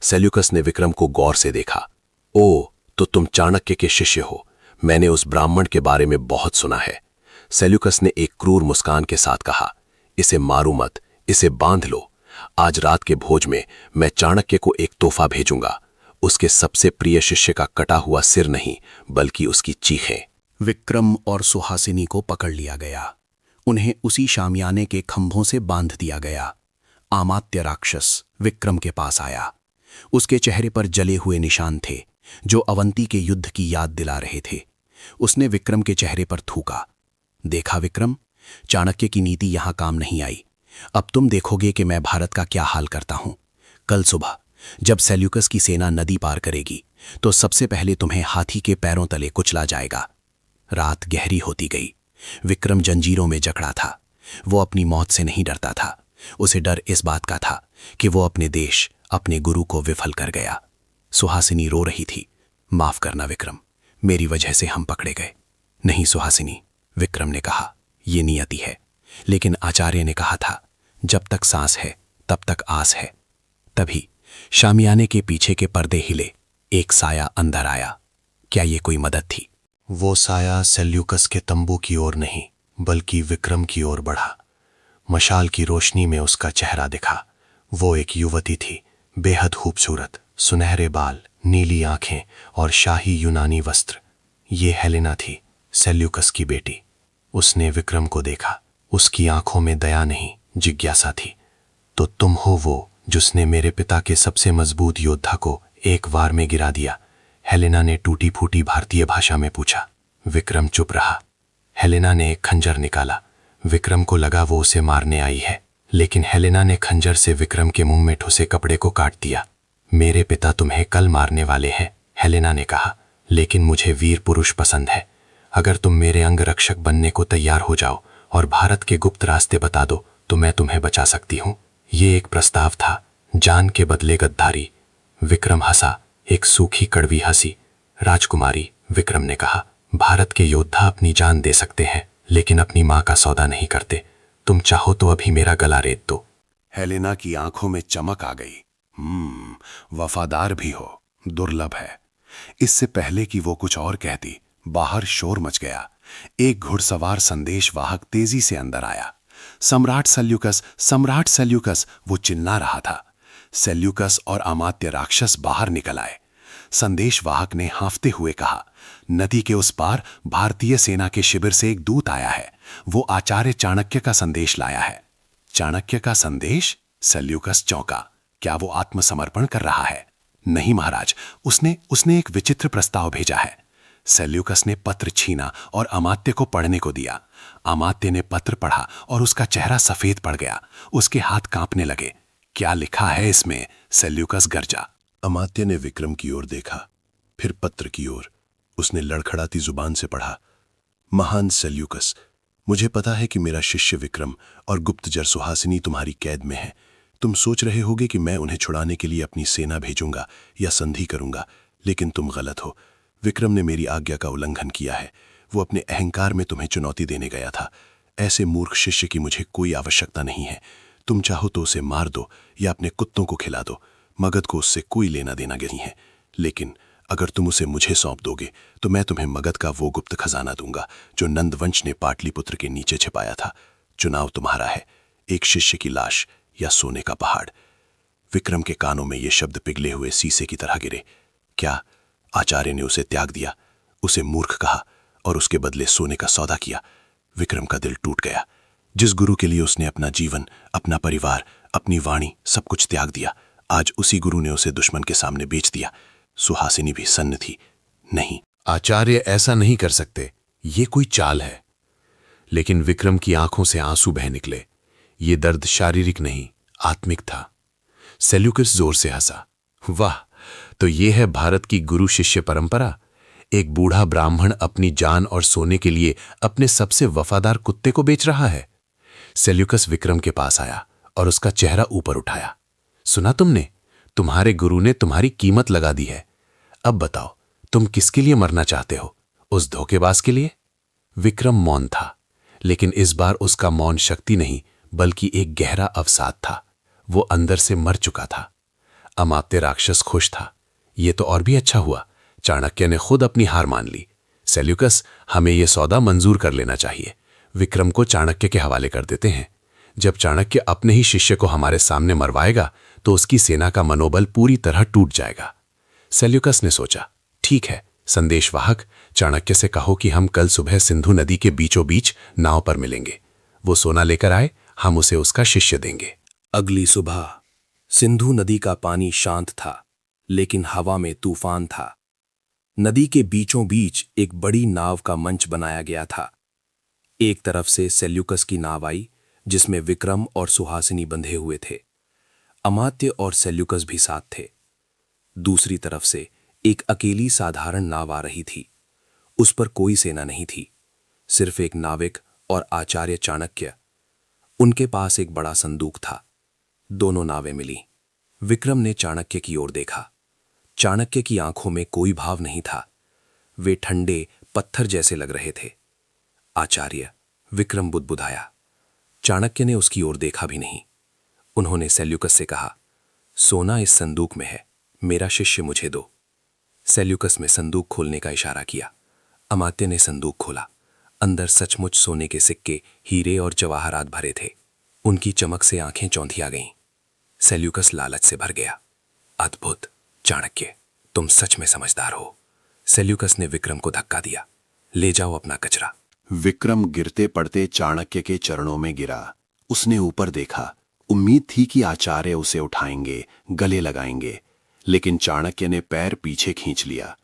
सेल्यूकस ने विक्रम को गौर से देखा। ओ, तो तुम चाणक्य के शिष्य हो। मैंने उस ब्राह्मण के बारे में बहुत सुना है। सेल्यूकस ने एक क्रूर मुस्कान के साथ कहा, इसे मारो मत, इसे बांध लो। आज रात के भोज में मैं चाणक्य को एक तोहफा भेजूंगा, उसके सबसे प्रिय शिष्य का कटा हुआ सिर नहीं, बल्कि उसकी चीखें। विक्रम और सुहासिनी को पकड़ लिया गया। उन्हें उसी शामियाने के खंभों से बांध दिया गया। अमात्य राक्षस विक्रम के पास आया। उसके चेहरे पर जले हुए निशान थे जो अवंती के युद्ध की याद दिला रहे थे। उसने विक्रम के चेहरे पर थूका। देखा विक्रम, चाणक्य की नीति यहां काम नहीं आई। अब तुम देखोगे कि मैं भारत का क्या हाल करता हूं। कल सुबह जब सेल्यूकस की सेना नदी पार करेगी तो सबसे पहले तुम्हें हाथी के पैरों तले कुचला जाएगा। रात गहरी होती गई। विक्रम जंजीरों में जकड़ा था। वो अपनी मौत से नहीं डरता था। उसे डर इस बात का था कि वो अपने देश, अपने गुरु को विफल कर गया। सुहासिनी रो रही थी। माफ करना विक्रम, मेरी वजह से हम पकड़े गए। नहीं सुहासिनी, विक्रम ने कहा, ये नियति है। लेकिन आचार्य ने कहा था, जब तक सांस है तब तक आस है। तभी शामियाने के पीछे के पर्दे हिले। एक साया अंदर आया। क्या ये कोई मदद थी? वो साया सेल्यूकस के तंबू की ओर नहीं, बल्कि विक्रम की ओर बढ़ा। मशाल की रोशनी में उसका चेहरा दिखा। वो एक युवती थी, बेहद खूबसूरत, सुनहरे बाल, नीली आंखें और शाही यूनानी वस्त्र। ये हेलेना थी, सेल्यूकस की बेटी। उसने विक्रम को देखा। उसकी आंखों में दया नहीं, जिज्ञासा थी। तो तुम हो वो जिसने मेरे पिता के सबसे मजबूत योद्धा को एक वार में गिरा दिया? हेलेना ने टूटी फूटी भारतीय भाषा में पूछा। विक्रम चुप रहा। हेलेना ने एक खंजर निकाला। विक्रम को लगा वो उसे मारने आई है, लेकिन हेलेना ने खंजर से विक्रम के मुंह में ठुसे कपड़े को काट दिया। मेरे पिता तुम्हें कल मारने वाले हैं, हेलेना ने कहा, लेकिन मुझे वीर पुरुष पसंद है। अगर तुम मेरे अंग रक्षक बनने को तैयार हो जाओ और भारत के गुप्त रास्ते बता दो तो मैं तुम्हें बचा सकती हूँ। ये एक प्रस्ताव था, जान के बदले गद्दारी। विक्रम हंसा, एक सूखी कड़वी हंसी। राजकुमारी, विक्रम ने कहा, भारत के योद्धा अपनी जान दे सकते हैं, लेकिन अपनी मां का सौदा नहीं करते। तुम चाहो तो अभी मेरा गला रेत दो। हेलेना की आंखों में चमक आ गई। वफादार भी हो, दुर्लभ है। इससे पहले कि वो कुछ और कहती, बाहर शोर मच गया। एक घुड़सवार संदेशवाहक तेजी से अंदर आया। सम्राट सेल्यूकस, सम्राट सेल्यूकस, वो चिल्ला रहा था। सेल्यूकस और अमात्य राक्षस बाहर निकल आए। संदेशवाहक ने हांफते हुए कहा, नदी के उस पार भारतीय सेना के शिविर से एक दूत आया है। वो आचार्य चाणक्य का संदेश लाया है। चाणक्य का संदेश? सेल्यूकस चौंका। क्या वो आत्मसमर्पण कर रहा है? नहीं महाराज, उसने एक विचित्र प्रस्ताव भेजा है। सेल्यूकस ने पत्र छीना और अमात्य को पढ़ने को दिया। अमात्य ने पत्र पढ़ा और उसका चेहरा सफेद पड़ गया। उसके हाथ कांपने लगे। क्या लिखा है इसमें? सेल्यूकस गरजा। अमात्य ने विक्रम की ओर देखा, फिर पत्र की ओर। उसने लड़खड़ाती जुबान से पढ़ा, महान सेल्यूकस, मुझे पता है कि मेरा शिष्य विक्रम और गुप्तचर सुहासिनी तुम्हारी कैद में है। तुम सोच रहे होगे कि मैं उन्हें छुड़ाने के लिए अपनी सेना भेजूंगा या संधि करूंगा, लेकिन तुम गलत हो। विक्रम ने मेरी आज्ञा का उल्लंघन किया है। वो अपने अहंकार में तुम्हें चुनौती देने गया था। ऐसे मूर्ख शिष्य की मुझे कोई आवश्यकता नहीं है। तुम चाहो तो उसे मार दो या अपने कुत्तों को खिला दो। मगध को उससे कोई लेना देना नहीं है, लेकिन अगर तुम उसे मुझे सौंप दोगे तो मैं तुम्हें मगध का वो गुप्त खजाना दूंगा जो नंदवंश ने पाटलिपुत्र के नीचे छिपाया था। चुनाव तुम्हारा है, एक शिष्य की लाश या सोने का पहाड़। विक्रम के कानों में ये शब्द पिघले हुए शीशे की तरह गिरे। क्या आचार्य ने उसे त्याग दिया, उसे मूर्ख कहा और उसके बदले सोने का सौदा किया? विक्रम का दिल टूट गया। जिस गुरु के लिए उसने अपना जीवन, अपना परिवार, अपनी वाणी सब कुछ त्याग दिया, आज उसी गुरु ने उसे दुश्मन के सामने बेच दिया। सुहासिनी भी सन्न थी। नहीं, आचार्य ऐसा नहीं कर सकते, ये कोई चाल है। लेकिन विक्रम की आंखों से आंसू बह निकले। ये दर्द शारीरिक नहीं, आत्मिक था। सेल्यूकस जोर से हंसा। वाह, तो ये है भारत की गुरु शिष्य परंपरा। एक बूढ़ा ब्राह्मण अपनी जान और सोने के लिए अपने सबसे वफादार कुत्ते को बेच रहा है। सेल्यूकस विक्रम के पास आया और उसका चेहरा ऊपर उठाया। सुना तुमने? तुम्हारे गुरु ने तुम्हारी कीमत लगा दी है। अब बताओ, तुम किसके लिए मरना चाहते हो? उस धोखेबाज के लिए? विक्रम मौन था, लेकिन इस बार उसका मौन शक्ति नहीं बल्कि एक गहरा अवसाद था। वो अंदर से मर चुका था। अमात्य राक्षस खुश था। ये तो और भी अच्छा हुआ, चाणक्य ने खुद अपनी हार मान ली। सेल्यूकस, हमें यह सौदा मंजूर कर लेना चाहिए। विक्रम को चाणक्य के हवाले कर देते हैं। जब चाणक्य अपने ही शिष्य को हमारे सामने मरवाएगा तो उसकी सेना का मनोबल पूरी तरह टूट जाएगा। सेल्यूकस ने सोचा, ठीक है, संदेशवाहक, चाणक्य से कहो कि हम कल सुबह सिंधु नदी के बीचों बीच नाव पर मिलेंगे। वो सोना लेकर आए, हम उसे उसका शिष्य देंगे। अगली सुबह सिंधु नदी का पानी शांत था, लेकिन हवा में तूफान था। नदी के बीचों बीच एक बड़ी नाव का मंच बनाया गया था। एक तरफ से सेल्यूकस की नाव आई, जिसमें विक्रम और सुहासिनी बंधे हुए थे। अमात्य और सेल्यूकस भी साथ थे। दूसरी तरफ से एक अकेली साधारण नाव आ रही थी। उस पर कोई सेना नहीं थी, सिर्फ एक नाविक और आचार्य चाणक्य। उनके पास एक बड़ा संदूक था। दोनों नावें मिली। विक्रम ने चाणक्य की ओर देखा। चाणक्य की आंखों में कोई भाव नहीं था। वे ठंडे पत्थर जैसे लग रहे थे। आचार्य, विक्रम बुदबुदाया। चाणक्य ने उसकी ओर देखा भी नहीं। उन्होंने सेल्यूकस से कहा, सोना इस संदूक में है, मेरा शिष्य मुझे दो। सेल्यूकस ने संदूक खोलने का इशारा किया। अमात्य ने संदूक खोला। अंदर सचमुच सोने के सिक्के, हीरे और जवाहरात भरे थे। उनकी चमक से आंखें चौंधिया गईं। सेल्यूकस लालच से भर गया। अद्भुत, चाणक्य, तुम सच में समझदार हो। सेल्यूकस ने विक्रम को धक्का दिया। ले जाओ अपना कचरा। विक्रम गिरते पड़ते चाणक्य के चरणों में गिरा। उसने ऊपर देखा। उम्मीद थी कि आचार्य उसे उठाएंगे, गले लगाएंगे, लेकिन चाणक्य ने पैर पीछे खींच लिया।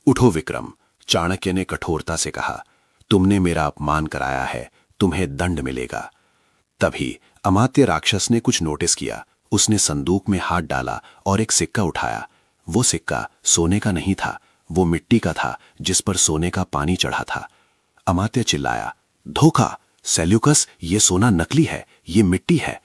उठो विक्रम, चाणक्य ने कठोरता से कहा, तुमने मेरा अपमान कराया है, तुम्हें दंड मिलेगा। तभी अमात्य राक्षस ने कुछ नोटिस किया। उसने संदूक में हाथ डाला और एक सिक्का उठाया। वो सिक्का सोने का नहीं था, वो मिट्टी का था जिस पर सोने का पानी चढ़ा था। अमात्य चिल्लाया, धोखा! सेल्यूकस, ये सोना नकली है, ये मिट्टी है।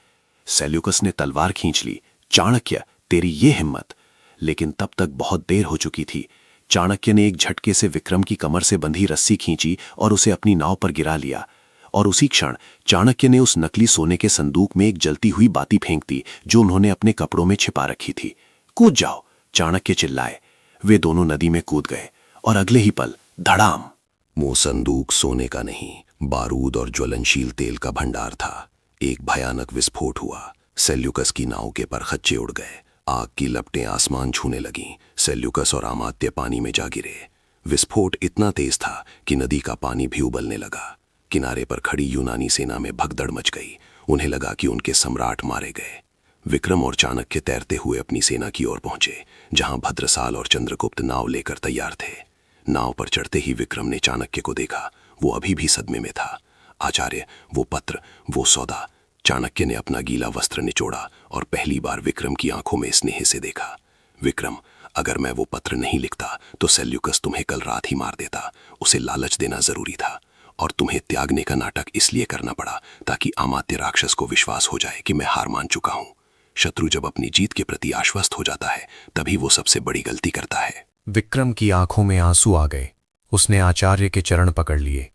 सेल्यूकस ने तलवार खींच ली। चाणक्य, तेरी ये हिम्मत! लेकिन तब तक बहुत देर हो चुकी थी। चाणक्य ने एक झटके से विक्रम की कमर से बंधी रस्सी खींची और उसे अपनी नाव पर गिरा लिया। और उसी क्षण चाणक्य ने उस नकली सोने के संदूक में एक जलती हुई बाती फेंक दी जो उन्होंने अपने कपड़ों में छिपा रखी थी। कूद जाओ! चाणक्य चिल्लाए। वे दोनों नदी में कूद गए और अगले ही पल धड़ाम! वो संदूक सोने का नहीं, बारूद और ज्वलनशील तेल का भंडार था। एक भयानक विस्फोट हुआ। सेल्यूकस की नाव के परखच्चे उड़ गए। आग की लपटें आसमान छूने लगीं। सेल्यूकस और अमात्य पानी में जा गिरे। विस्फोट इतना तेज था कि नदी का पानी भी उबलने लगा। किनारे पर खड़ी यूनानी सेना में भगदड़ मच गई। उन्हें लगा कि उनके सम्राट मारे गए। विक्रम और चाणक्य तैरते हुए अपनी सेना की ओर पहुंचे, जहां भद्रसाल और चंद्रगुप्त नाव लेकर तैयार थे। नाव पर चढ़ते ही विक्रम ने चाणक्य को देखा। वो अभी भी सदमे में था। आचार्य, वो पत्र, वो सौदा! चाणक्य ने अपना गीला वस्त्र निचोड़ा और पहली बार विक्रम की आंखों में स्नेह से देखा। विक्रम, अगर मैं वो पत्र नहीं लिखता तो सेल्यूकस तुम्हें कल रात ही मार देता। उसे लालच देना जरूरी था, और तुम्हें त्यागने का नाटक इसलिए करना पड़ा ताकि अमात्य राक्षस को विश्वास हो जाए कि मैं हार मान चुका हूं। शत्रु जब अपनी जीत के प्रति आश्वस्त हो जाता है तभी वो सबसे बड़ी गलती करता है। विक्रम की आंखों में आंसू आ गए। उसने आचार्य के चरण पकड़ लिए।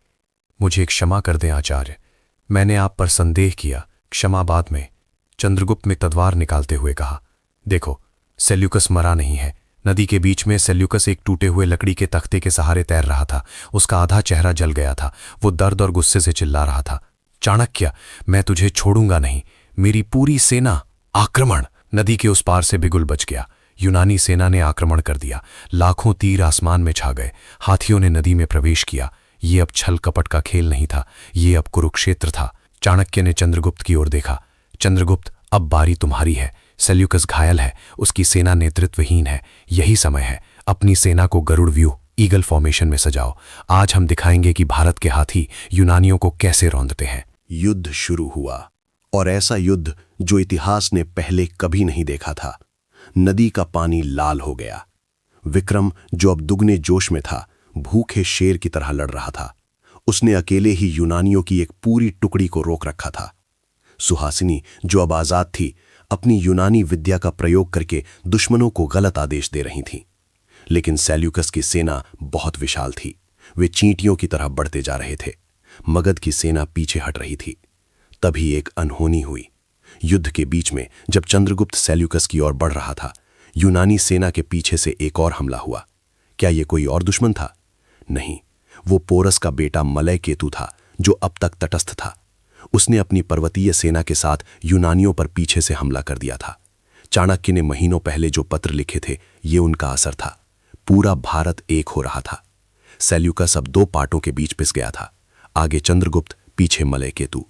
मुझे क्षमा कर दें आचार्य, मैंने आप पर संदेह किया। क्षमा बाद में। चंद्रगुप्त ने तलवार निकालते हुए कहा, देखो, सेल्यूकस मरा नहीं है। नदी के बीच में सेल्यूकस एक टूटे हुए लकड़ी के तख्ते के सहारे तैर रहा था। उसका आधा चेहरा जल गया था। वो दर्द और गुस्से से चिल्ला रहा था, चाणक्य, मैं तुझे छोड़ूंगा नहीं। मेरी पूरी सेना! आक्रमण! नदी के उस पार से बिगुल बच गया। यूनानी सेना ने आक्रमण कर दिया। लाखों तीर आसमान में छा गए। हाथियों ने नदी में प्रवेश किया। ये अब छल कपट का खेल नहीं था, ये अब कुरुक्षेत्र था। चाणक्य ने चंद्रगुप्त की ओर देखा। चंद्रगुप्त, अब बारी तुम्हारी है। सेल्यूकस घायल है, उसकी सेना नेतृत्वहीन है। यही समय है, अपनी सेना को गरुड़ व्यूह, ईगल फॉर्मेशन में सजाओ। आज हम दिखाएंगे कि भारत के हाथी यूनानियों को कैसे रौंदते हैं। युद्ध शुरू हुआ, और ऐसा युद्ध जो इतिहास ने पहले कभी नहीं देखा था। नदी का पानी लाल हो गया। विक्रम, जो अब दुगने जोश में था, भूखे शेर की तरह लड़ रहा था। उसने अकेले ही यूनानियों की एक पूरी टुकड़ी को रोक रखा था। सुहासिनी, जो अब आजाद थी, अपनी यूनानी विद्या का प्रयोग करके दुश्मनों को गलत आदेश दे रही थी। लेकिन सेल्यूकस की सेना बहुत विशाल थी। वे चींटियों की तरह बढ़ते जा रहे थे। मगध की सेना पीछे हट रही थी। तभी एक अनहोनी हुई। युद्ध के बीच में जब चंद्रगुप्त सेल्यूकस की ओर बढ़ रहा था, यूनानी सेना के पीछे से एक और हमला हुआ। क्या ये कोई और दुश्मन था? नहीं, वो पोरस का बेटा मलय केतु था, जो अब तक तटस्थ था। उसने अपनी पर्वतीय सेना के साथ यूनानियों पर पीछे से हमला कर दिया था। चाणक्य ने महीनों पहले जो पत्र लिखे थे, ये उनका असर था। पूरा भारत एक हो रहा था। सेल्यूकस अब दो पार्टों के बीच पिस गया था, आगे चंद्रगुप्त, पीछे मलय केतु।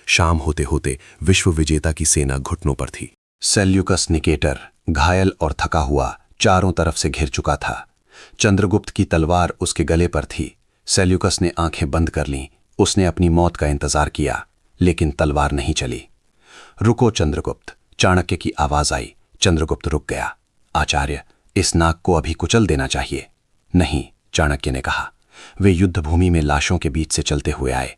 शाम होते होते विश्व विजेता की सेना घुटनों पर थी। सेल्यूकस निकेटर घायल और थका हुआ चारों तरफ से घिर चुका था। चंद्रगुप्त की तलवार उसके गले पर थी। सेल्यूकस ने आंखें बंद कर लीं। उसने अपनी मौत का इंतजार किया, लेकिन तलवार नहीं चली। रुको चंद्रगुप्त, चाणक्य की आवाज आई। चंद्रगुप्त रुक गया। आचार्य, इस नाग को अभी कुचल देना चाहिए। नहीं, चाणक्य ने कहा, वे युद्ध भूमि में लाशों के बीच से चलते हुए आए।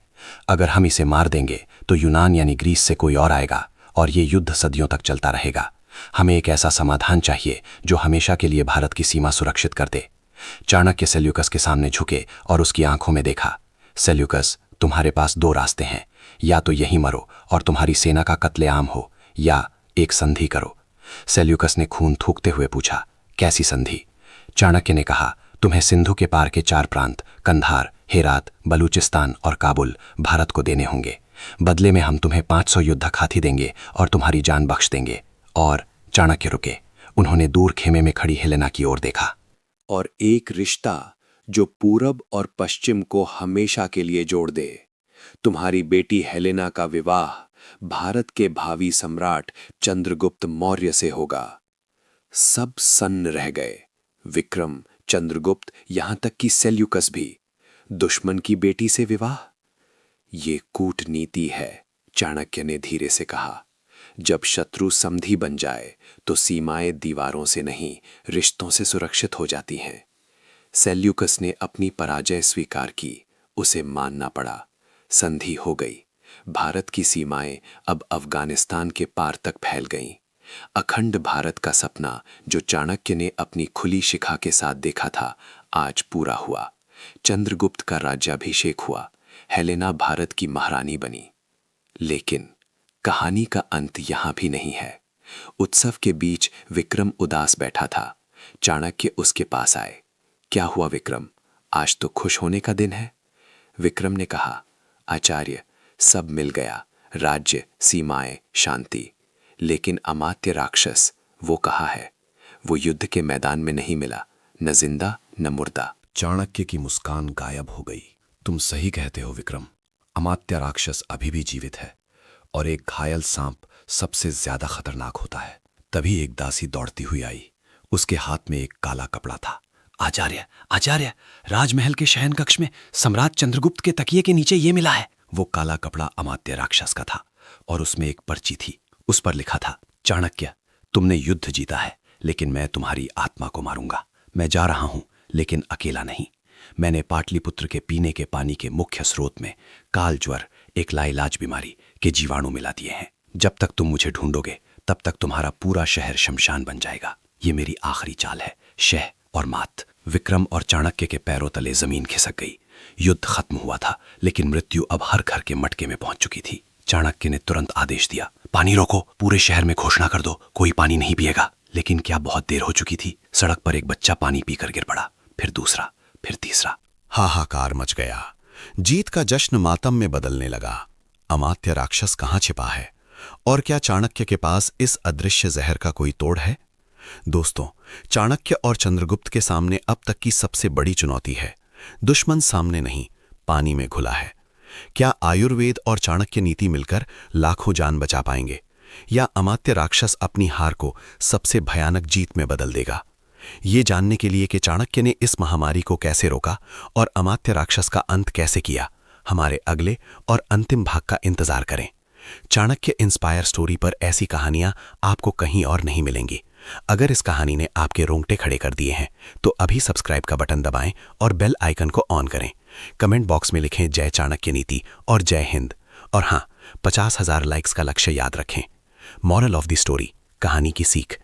अगर हम इसे मार देंगे तो यूनान यानी ग्रीस से कोई और आएगा और ये युद्ध सदियों तक चलता रहेगा। हमें एक ऐसा समाधान चाहिए जो हमेशा के लिए भारत की सीमा सुरक्षित कर दे। चाणक्य सेल्यूकस के सामने झुके और उसकी आंखों में देखा। सेल्यूकस, तुम्हारे पास दो रास्ते हैं, या तो यहीं मरो और तुम्हारी सेना का कत्लेआम हो, या एक संधि करो। सेल्यूकस ने खून थूकते हुए पूछा, कैसी संधि? चाणक्य ने कहा, तुम्हें सिंधु के पार के 4 प्रांत कंधार, हेरात, बलूचिस्तान और काबुल भारत को देने होंगे। बदले में हम तुम्हें 500 युद्धक हाथी देंगे और तुम्हारी जान बख्श देंगे। और चाणक्य रुके। उन्होंने दूर खेमे में खड़ी हेलेना की ओर देखा। और एक रिश्ता जो पूरब और पश्चिम को हमेशा के लिए जोड़ दे। तुम्हारी बेटी हेलेना का विवाह भारत के भावी सम्राट चंद्रगुप्त मौर्य से होगा। सब सन्न रह गए। विक्रम, चंद्रगुप्त, यहां तक कि सेल्यूकस भी। दुश्मन की बेटी से विवाह? ये कूटनीति है, चाणक्य ने धीरे से कहा। जब शत्रु समधी बन जाए तो सीमाएं दीवारों से नहीं, रिश्तों से सुरक्षित हो जाती हैं। सेल्यूकस ने अपनी पराजय स्वीकार की। उसे मानना पड़ा। संधि हो गई। भारत की सीमाएं अब अफगानिस्तान के पार तक फैल गईं। अखंड भारत का सपना जो चाणक्य ने अपनी खुली शिखा के साथ देखा था, आज पूरा हुआ। चंद्रगुप्त का राज्याभिषेक हुआ। हेलेना भारत की महारानी बनी। लेकिन कहानी का अंत यहां भी नहीं है। उत्सव के बीच विक्रम उदास बैठा था। चाणक्य उसके पास आए। क्या हुआ विक्रम, आज तो खुश होने का दिन है? विक्रम ने कहा, आचार्य, सब मिल गया, राज्य, सीमाएं, शांति। लेकिन अमात्य राक्षस, वो कहाँ है? वो युद्ध के मैदान में नहीं मिला, न जिंदा न मुर्दा। चाणक्य की मुस्कान गायब हो गई। तुम सही कहते हो विक्रम, अमात्य राक्षस अभी भी जीवित है और एक घायल सांप सबसे ज्यादा खतरनाक होता है। तभी एक दासी दौड़ती हुई आई। उसके हाथ में एक काला कपड़ा था। आचार्य, आचार्य, राजमहल के शयन कक्ष में सम्राट चंद्रगुप्त के तकिए के नीचे ये मिला है। वो काला कपड़ा अमात्य राक्षस का था और उसमें एक पर्ची थी। उस पर लिखा था, चाणक्य, तुमने युद्ध जीता है, लेकिन मैं तुम्हारी आत्मा को मारूंगा। मैं जा रहा हूं, लेकिन अकेला नहीं। मैंने पाटलिपुत्र के पीने के पानी के मुख्य स्रोत में काल ज्वर, एक लाइलाज बीमारी के जीवाणु मिला दिए हैं। जब तक तुम मुझे ढूंढोगे, तब तक तुम्हारा पूरा शहर शमशान बन जाएगा। ये मेरी आखिरी चाल है, शह और मात। विक्रम और चाणक्य के पैरों तले जमीन खिसक गई। युद्ध खत्म हुआ था, लेकिन मृत्यु अब हर घर के मटके में पहुंच चुकी थी। चाणक्य ने तुरंत आदेश दिया, पानी रोको, पूरे शहर में घोषणा कर दो, कोई पानी नहीं पिएगा। लेकिन क्या बहुत देर हो चुकी थी। सड़क पर एक बच्चा पानी पीकर गिर पड़ा, फिर दूसरा, फिर तीसरा। हाहाकार मच गया। जीत का जश्न मातम में बदलने लगा। अमात्य राक्षस कहाँ छिपा है? और क्या चाणक्य के पास इस अदृश्य जहर का कोई तोड़ है? दोस्तों, चाणक्य और चंद्रगुप्त के सामने अब तक की सबसे बड़ी चुनौती है। दुश्मन सामने नहीं, पानी में घुला है। क्या आयुर्वेद और चाणक्य नीति मिलकर लाखों जान बचा पाएंगे, या अमात्य राक्षस अपनी हार को सबसे भयानक जीत में बदल देगा? ये जानने के लिए कि चाणक्य ने इस महामारी को कैसे रोका और अमात्य राक्षस का अंत कैसे किया, हमारे अगले और अंतिम भाग का इंतजार करें। चाणक्य इंस्पायर स्टोरी पर ऐसी कहानियां आपको कहीं और नहीं मिलेंगी। अगर इस कहानी ने आपके रोंगटे खड़े कर दिए हैं तो अभी सब्सक्राइब का बटन दबाएं और बेल आइकन को ऑन करें। कमेंट बॉक्स में लिखें जय चाणक्य नीति और जय हिंद। और हाँ, 50,000 लाइक्स का लक्ष्य याद रखें। मॉरल ऑफ द स्टोरी, कहानी की सीख।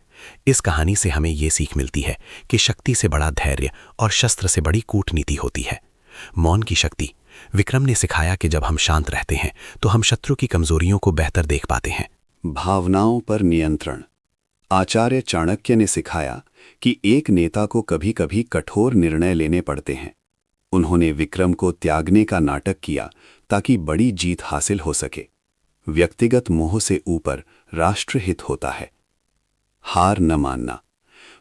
इस कहानी से हमें ये सीख मिलती है कि शक्ति से बड़ा धैर्य और शस्त्र से बड़ी कूटनीति होती है। मौन की शक्ति। विक्रम ने सिखाया कि जब हम शांत रहते हैं तो हम शत्रु की कमजोरियों को बेहतर देख पाते हैं। भावनाओं पर नियंत्रण। आचार्य चाणक्य ने सिखाया कि एक नेता को कभी-कभी कठोर निर्णय लेने पड़ते हैं। उन्होंने विक्रम को त्यागने का नाटक किया ताकि बड़ी जीत हासिल हो सके। व्यक्तिगत मोह से ऊपर राष्ट्रहित होता है। हार न मानना।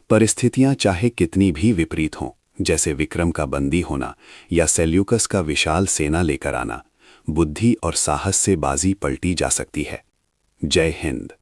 परिस्थितियां चाहे कितनी भी विपरीत हों, जैसे विक्रम का बंदी होना या सेल्यूकस का विशाल सेना लेकर आना, बुद्धि और साहस से बाजी पलटी जा सकती है। जय हिंद।